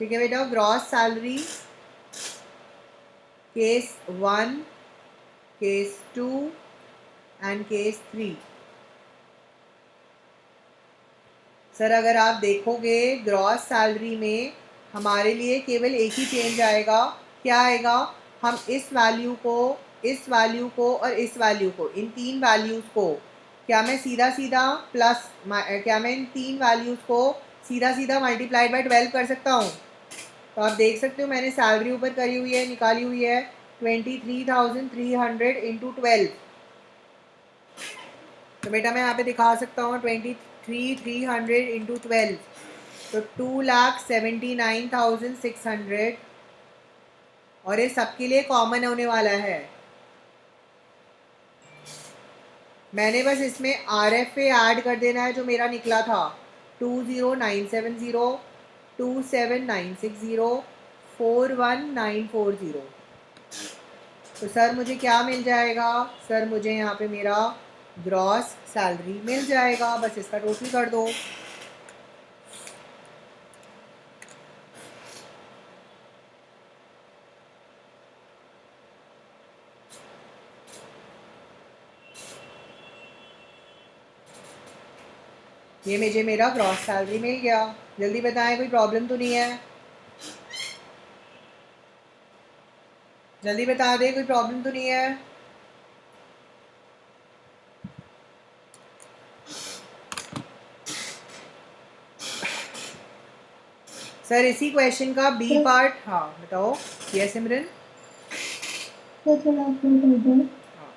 ठीक है बेटा, gross salary case 1, case 2 and case 3। Sir अगर आप देखोगे ग्रॉस सैलरी में हमारे लिए केवल एक ही चेंज आएगा। क्या आएगा? हम इस वैल्यू को, इस वैल्यू को और इस वैल्यू को, इन 3 वैल्यूज़ को क्या मैं सीधा सीधा प्लस, क्या मैं इन 3 वैल्यूज़ को सीधा सीधा मल्टीप्लाइड बाय 12 कर सकता हूँ? तो आप देख सकते हो मैंने सैलरी ऊपर करी हुई है, निकाली हुई है 23,300 इंटू 12। तो बेटा मैं यहाँ पे दिखा सकता हूँ 23,300 इंटू 12, तो 2,79,600, और ये सबके लिए कॉमन होने वाला है। मैंने बस इसमें RFA ऐड कर देना है जो मेरा निकला था 20,970, 27,960, 41,940। तो सर मुझे क्या मिल जाएगा? सर मुझे यहाँ पे मेरा ग्रॉस सैलरी मिल जाएगा, बस इसका टोटल कर दो। ये मुझे मेरा ग्रॉस सैलरी मिल गया। जल्दी बताएं, कोई प्रॉब्लम तो नहीं है? जल्दी बता दें, कोई प्रॉब्लम तो नहीं है? सर इसी क्वेश्चन का बी पार्ट, हाँ बताओ। यस सिमरन। हाँ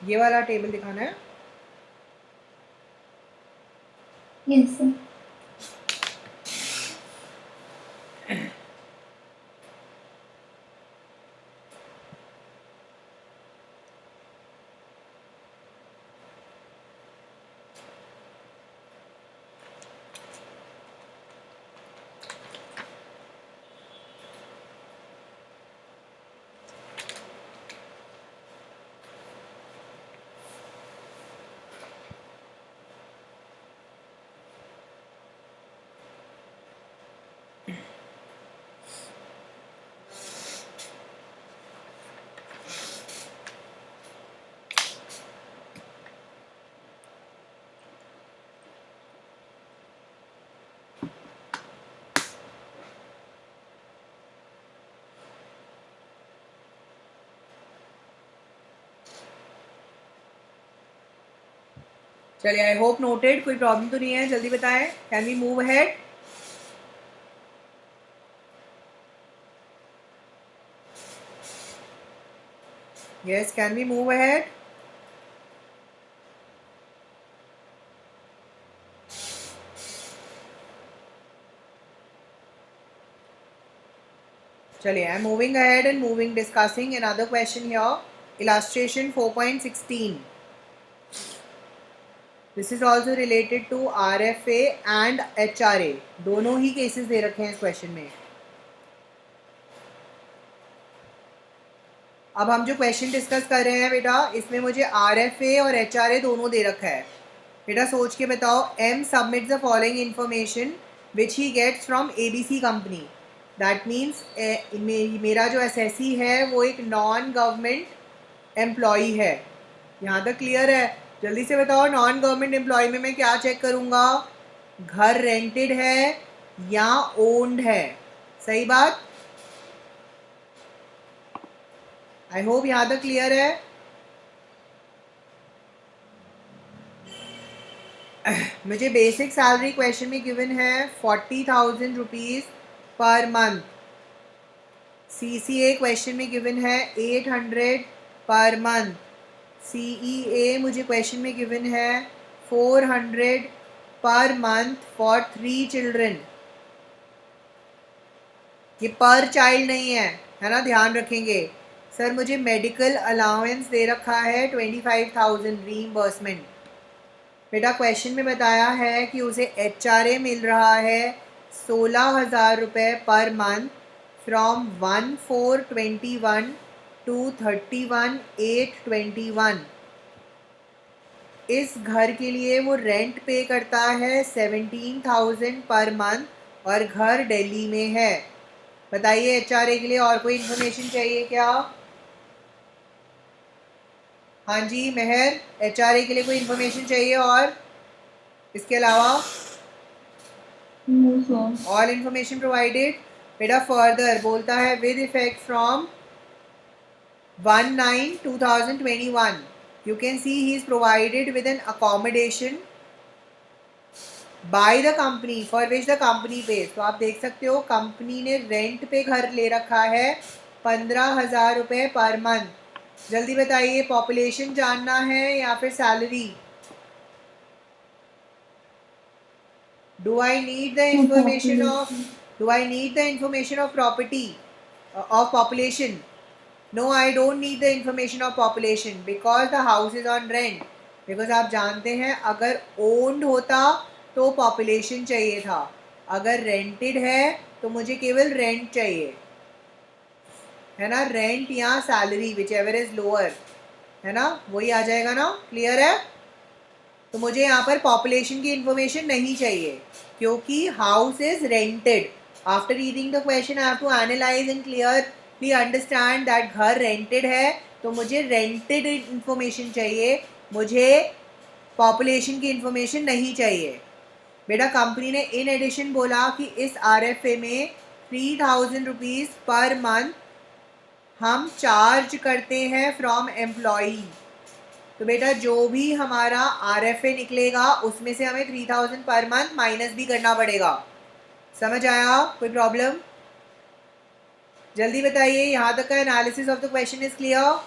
ये वाला टेबल दिखाना है। Yes sir. चलिए, आई होप नोटेड, कोई प्रॉब्लम तो नहीं है, जल्दी बताएं, can we move ahead? Yes, can we move ahead? चलिए, I am moving ahead and moving discussing another question here, illustration 4.16. This is also related to RFA and HRA, दोनों ही cases they रखे हैं इस क्वेश्चन में. अब हम जो question discuss कर रहे हैं बेटा, इसमें मुझे RFA और HRA दोनों दे रखा है. बेटा सोच के बताओ, M submits the following information which he gets from ABC कंपनी. दैट मीन्स मेरा जो SSE है वो एक नॉन गवर्नमेंट एम्प्लॉई है. यहाँ तक क्लियर है? जल्दी से बताओ, नॉन गवर्नमेंट एम्प्लॉय में मैं क्या चेक करूँगा? घर रेंटेड है या ओन्ड है. सही बात? आई होप यहाँ तक क्लियर है. मुझे बेसिक सैलरी क्वेश्चन में गिवन है 40,000 rupees per month. CCA question में गिवन है 800 पर मंथ. CEA मुझे क्वेश्चन में गिवन है 400 पर मंथ फॉर 3 चिल्ड्रन. ये पर चाइल्ड नहीं है ना, ध्यान रखेंगे. सर मुझे मेडिकल अलाउंस दे रखा है 25,000 रीइंबर्समेंट. बेटा क्वेश्चन में बताया है कि उसे HRA मिल रहा है 16,000 रुपये पर मंथ फ्रॉम 1/4/21 टू 31/8/21. इस घर के लिए वो रेंट पे करता है 17,000 पर मंथ और घर दिल्ली में है. बताइए HRA के लिए और कोई इन्फॉर्मेशन चाहिए क्या? हाँ जी मेहर, HRA के लिए कोई इन्फॉर्मेशन चाहिए और इसके अलावा? All information provided. बेटा फर्दर बोलता है with effect from 1/9/2021 you can see he is provided with an accommodation by the company for which the company pays. तो आप देख सकते हो कंपनी ने रेंट पे घर ले रखा है 15,000 रुपये पर मंथ. जल्दी बताइए, पॉपुलेशन जानना है या फिर salary? Do I need the information of property of population? No, I don't need the information of population because the house is on rent. Because आप जानते हैं अगर owned होता तो population चाहिए था, अगर rented है तो मुझे केवल rent चाहिए, है ना. रेंट या salary which ever is lower, है ना, वही आ जाएगा ना. क्लियर है? तो मुझे यहाँ पर पॉपुलेशन की इंफॉर्मेशन नहीं चाहिए क्योंकि house is rented. After reading the question I have to analyse and clearly understand that घर रेंटेड है तो मुझे रेंटेड इंफॉर्मेशन चाहिए, मुझे पॉपुलेशन की इंफॉर्मेशन नहीं चाहिए. बेटा कंपनी ने इन एडिशन बोला कि इस RFA में 3,000 रुपीज़ पर मंथ हम चार्ज करते हैं फ्रॉम एम्प्लॉई. तो बेटा जो भी हमारा RFA निकलेगा उसमें से हमें 3,000 पर मंथ माइनस भी करना पड़ेगा. समझ आया? कोई प्रॉब्लम? जल्दी बताइए, यहाँ तक का analysis of the question is clear?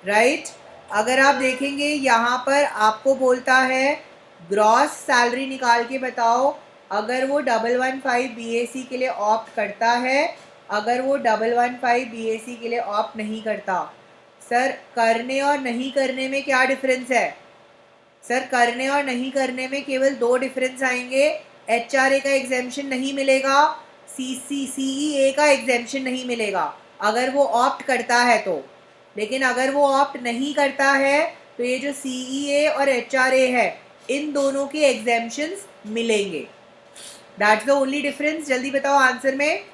Right. अगर आप देखेंगे यहाँ पर आपको बोलता है ग्रॉस सैलरी निकाल के बताओ अगर वो 115 BAC के लिए ऑप्ट करता है, अगर वो 115 BAC के लिए ऑप्ट नहीं करता. सर करने और नहीं करने में क्या डिफरेंस है? सर करने और नहीं करने में केवल 2 डिफरेंस आएंगे. HRA का एग्जेम्पशन नहीं मिलेगा, CEA का एग्जेम्पशन नहीं मिलेगा अगर वो ऑप्ट करता है तो. लेकिन अगर वो ऑप्ट नहीं करता है तो ये जो CEA और HRA है इन दोनों के एग्जेम्पशंस मिलेंगे. That's the only difference. जल्दी बताओ आंसर में.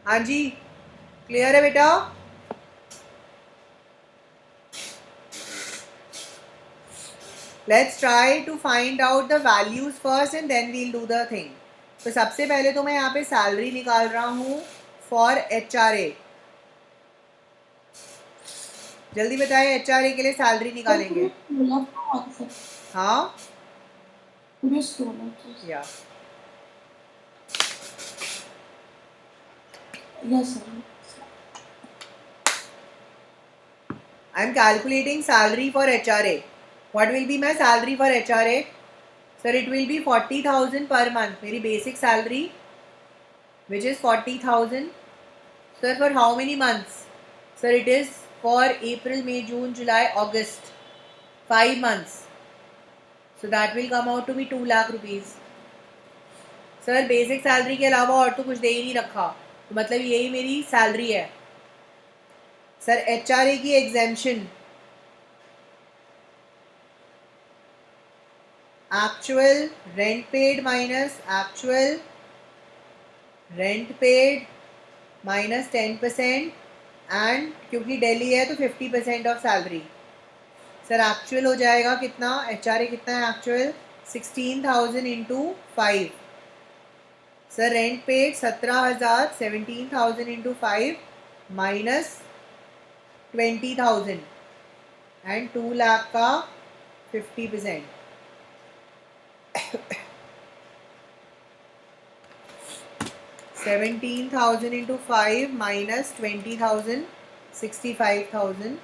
हाँ जी क्लियर है बेटा? Let's try to find out the values first and then we'll do the thing. तो सबसे पहले तो मैं यहाँ पे सैलरी निकाल रहा हूँ फॉर HRA. जल्दी बताएं, एचआरए के लिए सैलरी निकालेंगे। बोला था आंसर, हाँ पूरे स्टोर या yes sir. I am calculating salary for HRA. What will be my salary for HRA? Sir, it will be 40,000 per month. मेरी basic salary, which is 40,000. Sir, for how many months? Sir, it is for April, May, June, July, August. 5 months. So that will come out to be 2 lakh rupees. Sir basic salary के अलावा और तो कुछ दे ही नहीं रखा, तो मतलब यही मेरी सैलरी है। सर एचआरए की exemption actual rent paid minus actual rent paid minus 10% and क्योंकि दिल्ली है तो 50% ऑफ सैलरी। सर एक्चुअल हो जाएगा कितना, एचआरए कितना है actual, 16,000 into 5। Sir rent paid 17,000, 17,000 into 5 minus 20,000 and 2 lakh का 50%। 17,000 into 5 minus 20,000, 65,000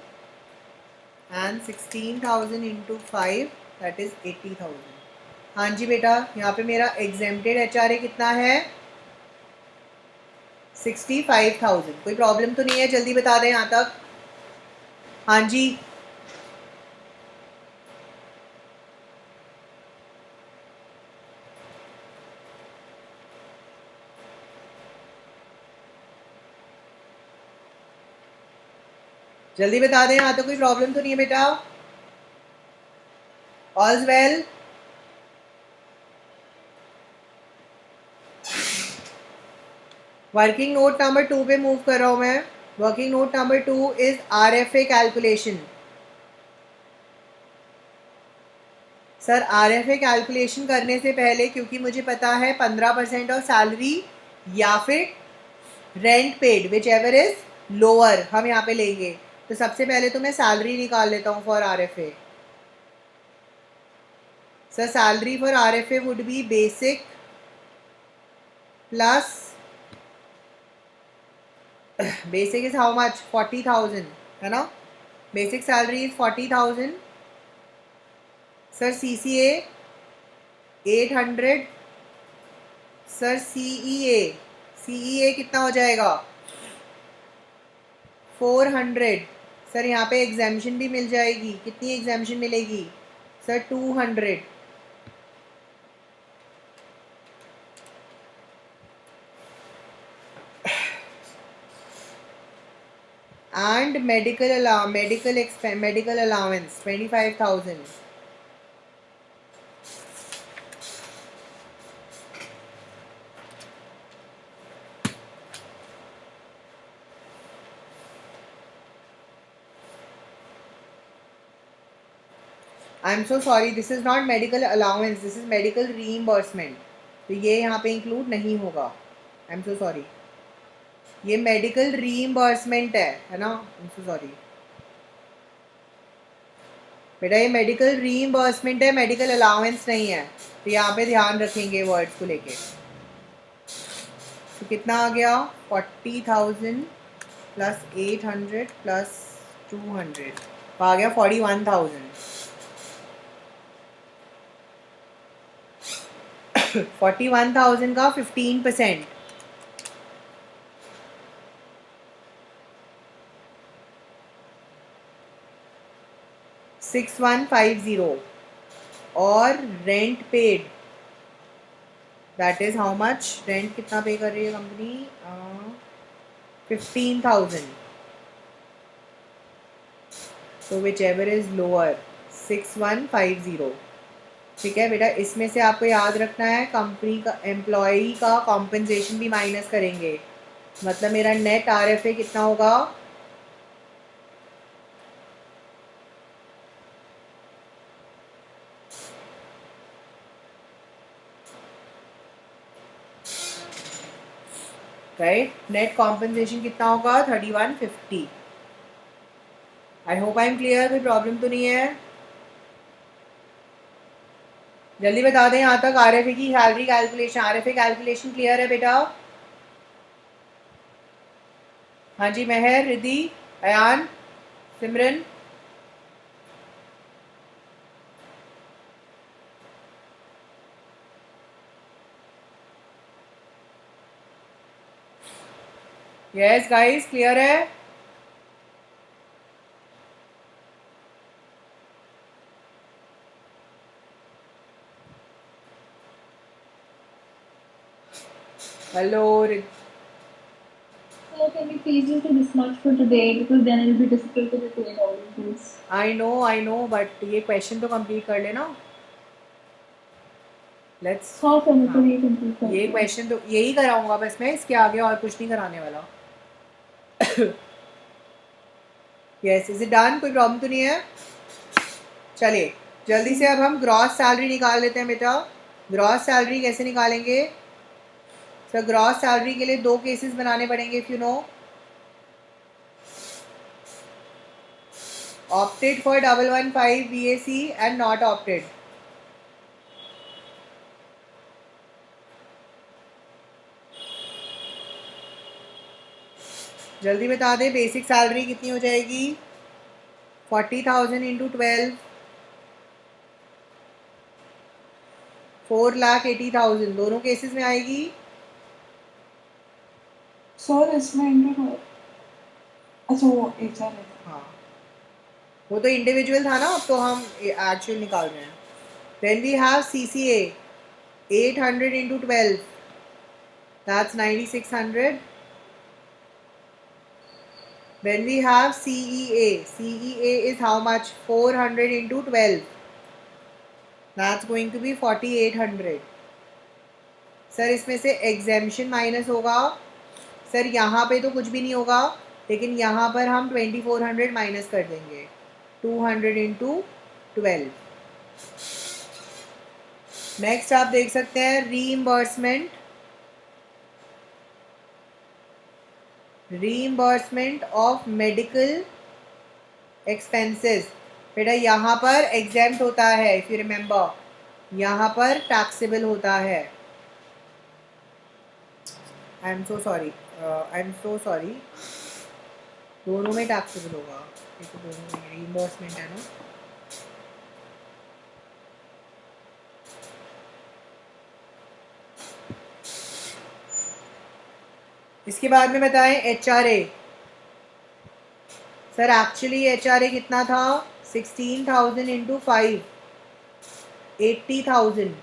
and 16,000 into 5 that is 80,000। हाँ जी बेटा, यहाँ पे मेरा एग्जेम्प्टेड एचआरए कितना है, 65,000। कोई प्रॉब्लम तो नहीं है, जल्दी बता दें यहाँ तक। हाँ जी जल्दी बता दें, यहाँ तक कोई प्रॉब्लम तो नहीं है बेटा। ऑल्स वेल। वर्किंग नोट नंबर 2 पे मूव कर रहा हूँ मैं। Working note number 2 is RFA calculation. Sir RFA calculation करने से पहले, क्योंकि मुझे पता है 15% ऑफ सैलरी या फिर rent paid which ever is lower हम यहाँ पे लेंगे, तो सबसे पहले तो मैं सैलरी निकाल लेता हूँ for RFA. Sir salary for RFA would be basic plus basic is how much, 40,000 है ना, basic salary is 40,000। Sir CCA 800। Sir CEA कितना हो जाएगा, 400। सर यहाँ पे एग्जामेशन भी मिल जाएगी, कितनी एग्जामेशन मिलेगी sir, 200। And medical allowance 25,000। I am so sorry, this is not medical allowance, this is medical reimbursement, तो ये यहाँ पे इंक्लूड नहीं होगा। आई एम सो सॉरी, ये मेडिकल रीइंबर्समेंट है ना, आई एम सो सॉरी बेटा, ये मेडिकल रीइंबर्समेंट है, मेडिकल अलाउंस नहीं है, तो यहाँ पे ध्यान रखेंगे वर्ड्स को लेके। तो कितना आ गया, 40,000 प्लस 800 प्लस 200, आ गया 41,000। 41,000 का 15%, 6150 और rent paid that is how much, rent कितना पे कर रही है कंपनी, 15,000। तो विच एवर इज लोअर, 6150। ठीक है बेटा, इसमें से आपको याद रखना है कंपनी का एम्प्लॉई का कॉम्पनसेशन भी माइनस करेंगे, मतलब मेरा नेट आरएफए कितना होगा, राइट, नेट कॉम्पनसेशन कितना होगा, 3150। I hope I am clear, कोई प्रॉब्लम तो नहीं है? जल्दी बता दें यहाँ तक। आरएफए की salary calculation, RFA calculation clear है बेटा? हाँ जी, महर, रिद्धि, अयान, सिमरन। यस गाइस, क्लियर है? Hello So can we please just do this much for today because then it will be difficult to retain all of this. I know, but ये question तो complete कर लेना। Let's, हाँ sir, मैं तो हाँ, ये कंप्लीट कर ये दूँ। क्वेश्चन तो यही कराऊंगा बस मैं, इसके आगे और कुछ नहीं कराने वाला। Yes, is it done? कोई प्रॉब्लम तो नहीं है? चलिए जल्दी से अब हम ग्रॉस सैलरी निकाल लेते हैं बेटा। ग्रॉस सैलरी कैसे निकालेंगे? सर ग्रॉस सैलरी के लिए दो केसेस बनाने पड़ेंगे, if you know. Opted for 115 BAC and not opted. जल्दी बता दें, बेसिक सैलरी कितनी हो जाएगी? 40,000 इंटू 12, 4,80,000 दोनों केसेस में आएगी। सर इसमें इंटर, अच्छा वो HR है। हाँ, वो तो इंडिविजुअल था ना, अब तो हम एक्चुअल निकाल रहे हैं। Then we have CCA 800 into 12, that's 9600। Then we have CEA. CEA is how much? 400 into 12. That's going to be 4800. Sir इसमें से एग्जेम्पशन माइनस होगा। सर यहाँ पे तो कुछ भी नहीं होगा, लेकिन यहाँ पर हम 2400 माइनस कर देंगे। 200 इंटू 12। नेक्स्ट आप देख सकते हैं रीइंबर्समेंट ऑफ मेडिकल एक्सपेंसेस। बेटा यहाँ पर एग्जेम्प्ट होता है, इफ यू रिमेंबर, यहाँ पर टैक्सेबल होता है। आई एम सो सॉरी, दोनों में टैक्सेबल होगा। ये तो दोनों में रीइंबर्समेंट है ना। इसके बाद में बताएं HRA। सर एक्चुअली HRA कितना था? 16,000 इंटू 5, 80,000।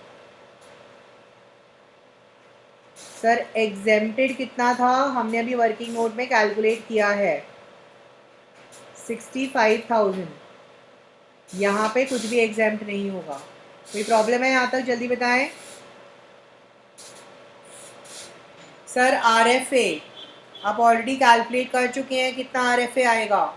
सर एग्जेम्प्टेड कितना था? हमने अभी वर्किंग नोट में कैलकुलेट किया है, 65,000। यहाँ पे कुछ भी एग्जेम्प्ट नहीं होगा। कोई प्रॉब्लम है यहाँ तक? जल्दी बताएं। सर RFA आप ऑलरेडी कैलकुलेट कर चुके हैं, कितना RFA आएगा?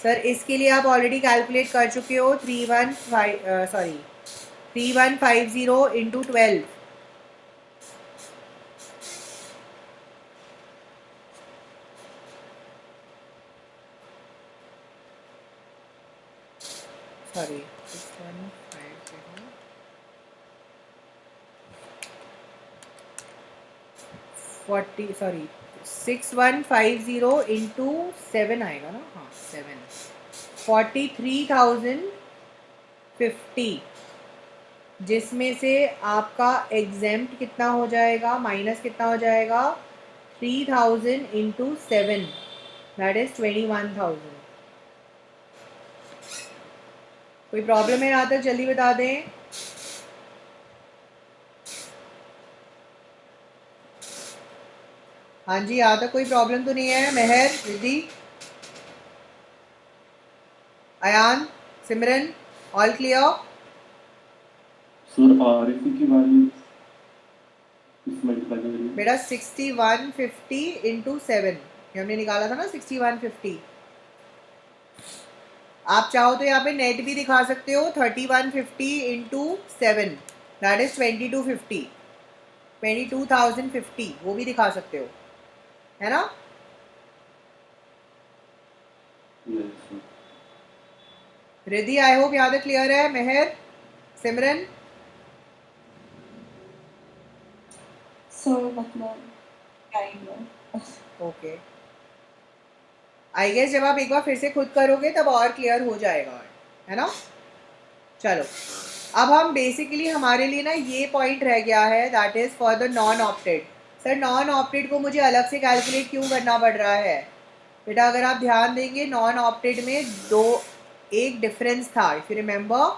सर इसके लिए आप ऑलरेडी कैलकुलेट कर चुके हो, 3150 इंटू 12। सॉरी 6150 इंटू 7 आएगा ना। हाँ 7, 43,050, जिसमें से आपका एग्जेम्प्ट कितना हो जाएगा, माइनस कितना हो जाएगा? 3,000 इंटू 7, दैट इज 21,000। कोई प्रॉब्लम है यहाँ तक? जल्दी बता दें। हाँ जी, यहाँ तक कोई प्रॉब्लम तो नहीं है? महर, रिद्धि, अयान, सिमरन, ऑल क्लियर? सर आरएफई की वैल्यू इस मल्टीप्लाई करिए बेटा 6150 इंटू 7, हमने निकाला था ना 6150। आप चाहो तो यहाँ पे नेट भी दिखा सकते हो, 3150 इंटू 7, दैट इज 2250, 22,050, वो भी दिखा सकते हो, है ना। Yes, ma'am. Riddhi, I hope यहाँ तक क्लियर है. मेहर, सिमरन, सर मतलब kind of okay. I guess जब आप एक बार फिर से खुद करोगे तब और क्लियर हो जाएगा, है ना. चलो, अब हम बेसिकली हमारे लिए ना ये पॉइंट रह गया है, that is for the non opted. Sir non opted को मुझे अलग से कैलकुलेट क्यों करना पड़ रहा है? बेटा अगर आप ध्यान देंगे नॉन ऑप्टेड में एक डिफरेंस था. If you remember,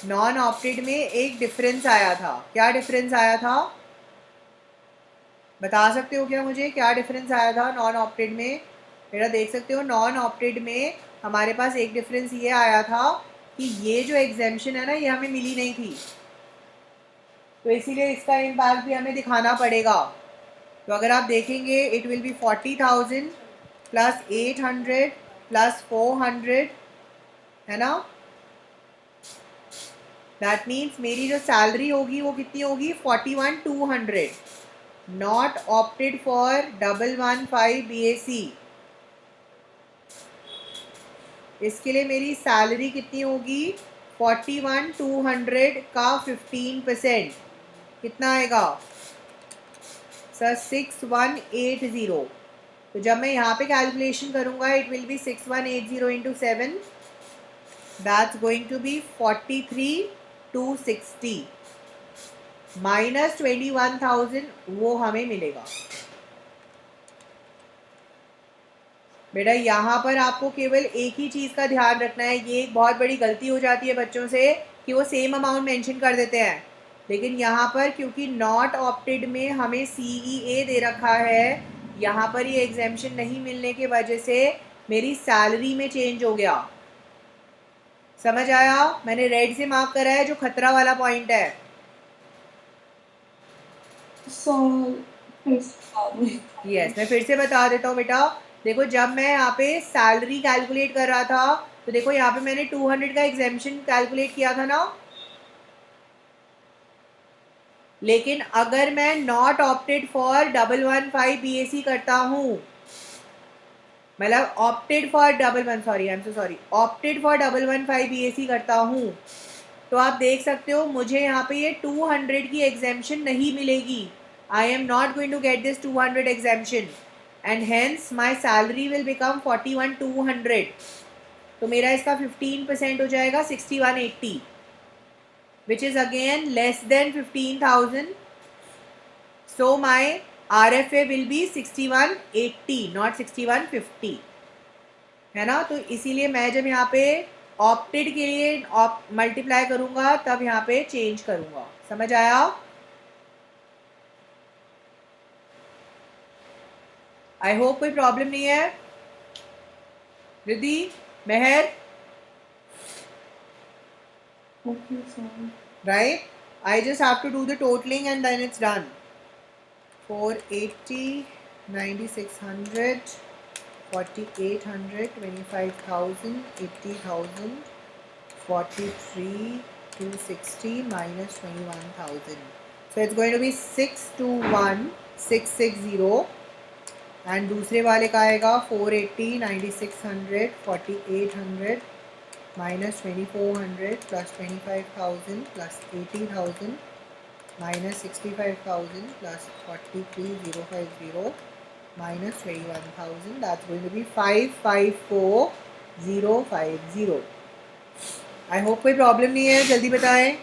non opted में एक डिफरेंस आया था. क्या डिफरेंस आया था? बता सकते हो क्या मुझे, क्या डिफरेंस आया था नॉन ऑप्टेड में? बेटा देख सकते हो नॉन ऑप्टेड में हमारे पास एक डिफरेंस ये आया था कि ये जो एग्जेम्पशन है ना, ये हमें मिली नहीं थी, तो इसीलिए इसका इम्पैक्ट भी हमें दिखाना पड़ेगा. तो अगर आप देखेंगे it will B 40,000 plus 800 plus 400, है ना. दैट मीन्स मेरी जो सैलरी होगी वो कितनी होगी? 41,200. Not opted for 115 BAC. इसके लिए मेरी सैलरी कितनी होगी? 41,200 का 15% कितना आएगा सर? 6180. तो जब मैं यहाँ पे कैलकुलेशन करूँगा it will be 6180 into 7, that's going to be 43,260 minus 21,000, वो हमें मिलेगा. बेटा यहाँ पर आपको केवल एक ही चीज़ का ध्यान रखना है. ये एक बहुत बड़ी गलती हो जाती है बच्चों से कि वो सेम अमाउंट मेंशन कर देते हैं, लेकिन यहाँ पर क्योंकि नॉट ऑप्टेड में हमें CEA दे रखा है, यहाँ पर ये एग्जेम्पशन नहीं मिलने के वजह से मेरी सैलरी में चेंज हो गया. समझ आया? मैंने रेड से मार्क करा है जो खतरा वाला पॉइंट है. यस, मैं फिर से बता देता हूँ बेटा. देखो जब मैं यहाँ पे सैलरी कैलकुलेट कर रहा था तो देखो यहाँ पे मैंने 200 का एग्जेम्पशन कैलकुलेट किया था ना, लेकिन अगर मैं नॉट ऑप्टेड फॉर 115 BAC करता हूँ, मतलब opted for opted for 115 BAC करता हूँ, तो आप देख सकते हो मुझे यहाँ पे ये 200 की एग्जेम्पशन नहीं मिलेगी. I am not going to get this 200 exemption and hence my salary will become 41,200. तो मेरा इसका 15% हो जाएगा 6180, which is again less than 15,000. So my RFA will be 6180, not 6150, है ना. तो इसीलिए मैं जब यहाँ पे ऑप्टेड के लिए मल्टीप्लाई करूँगा तब यहाँ पे चेंज करूँगा. समझ आया? आई होप कोई प्रॉब्लम नहीं है. रिद्धि, मेहर, Okay, sir. right? I just have to do the totaling and then it's done. 480, 9,600, 4,800, 25,000, 80,000, 43,260 minus 21,000. So it's going to be 621,660. And दूसरे वाले का आएगा 480, 9,600, 4,800 minus 2,400 plus 25,000 plus 80,000 minus 65,000 plus 43,050 minus 21,000. That's going to be 554,050. I hope कोई problem नहीं है, जल्दी बताएं.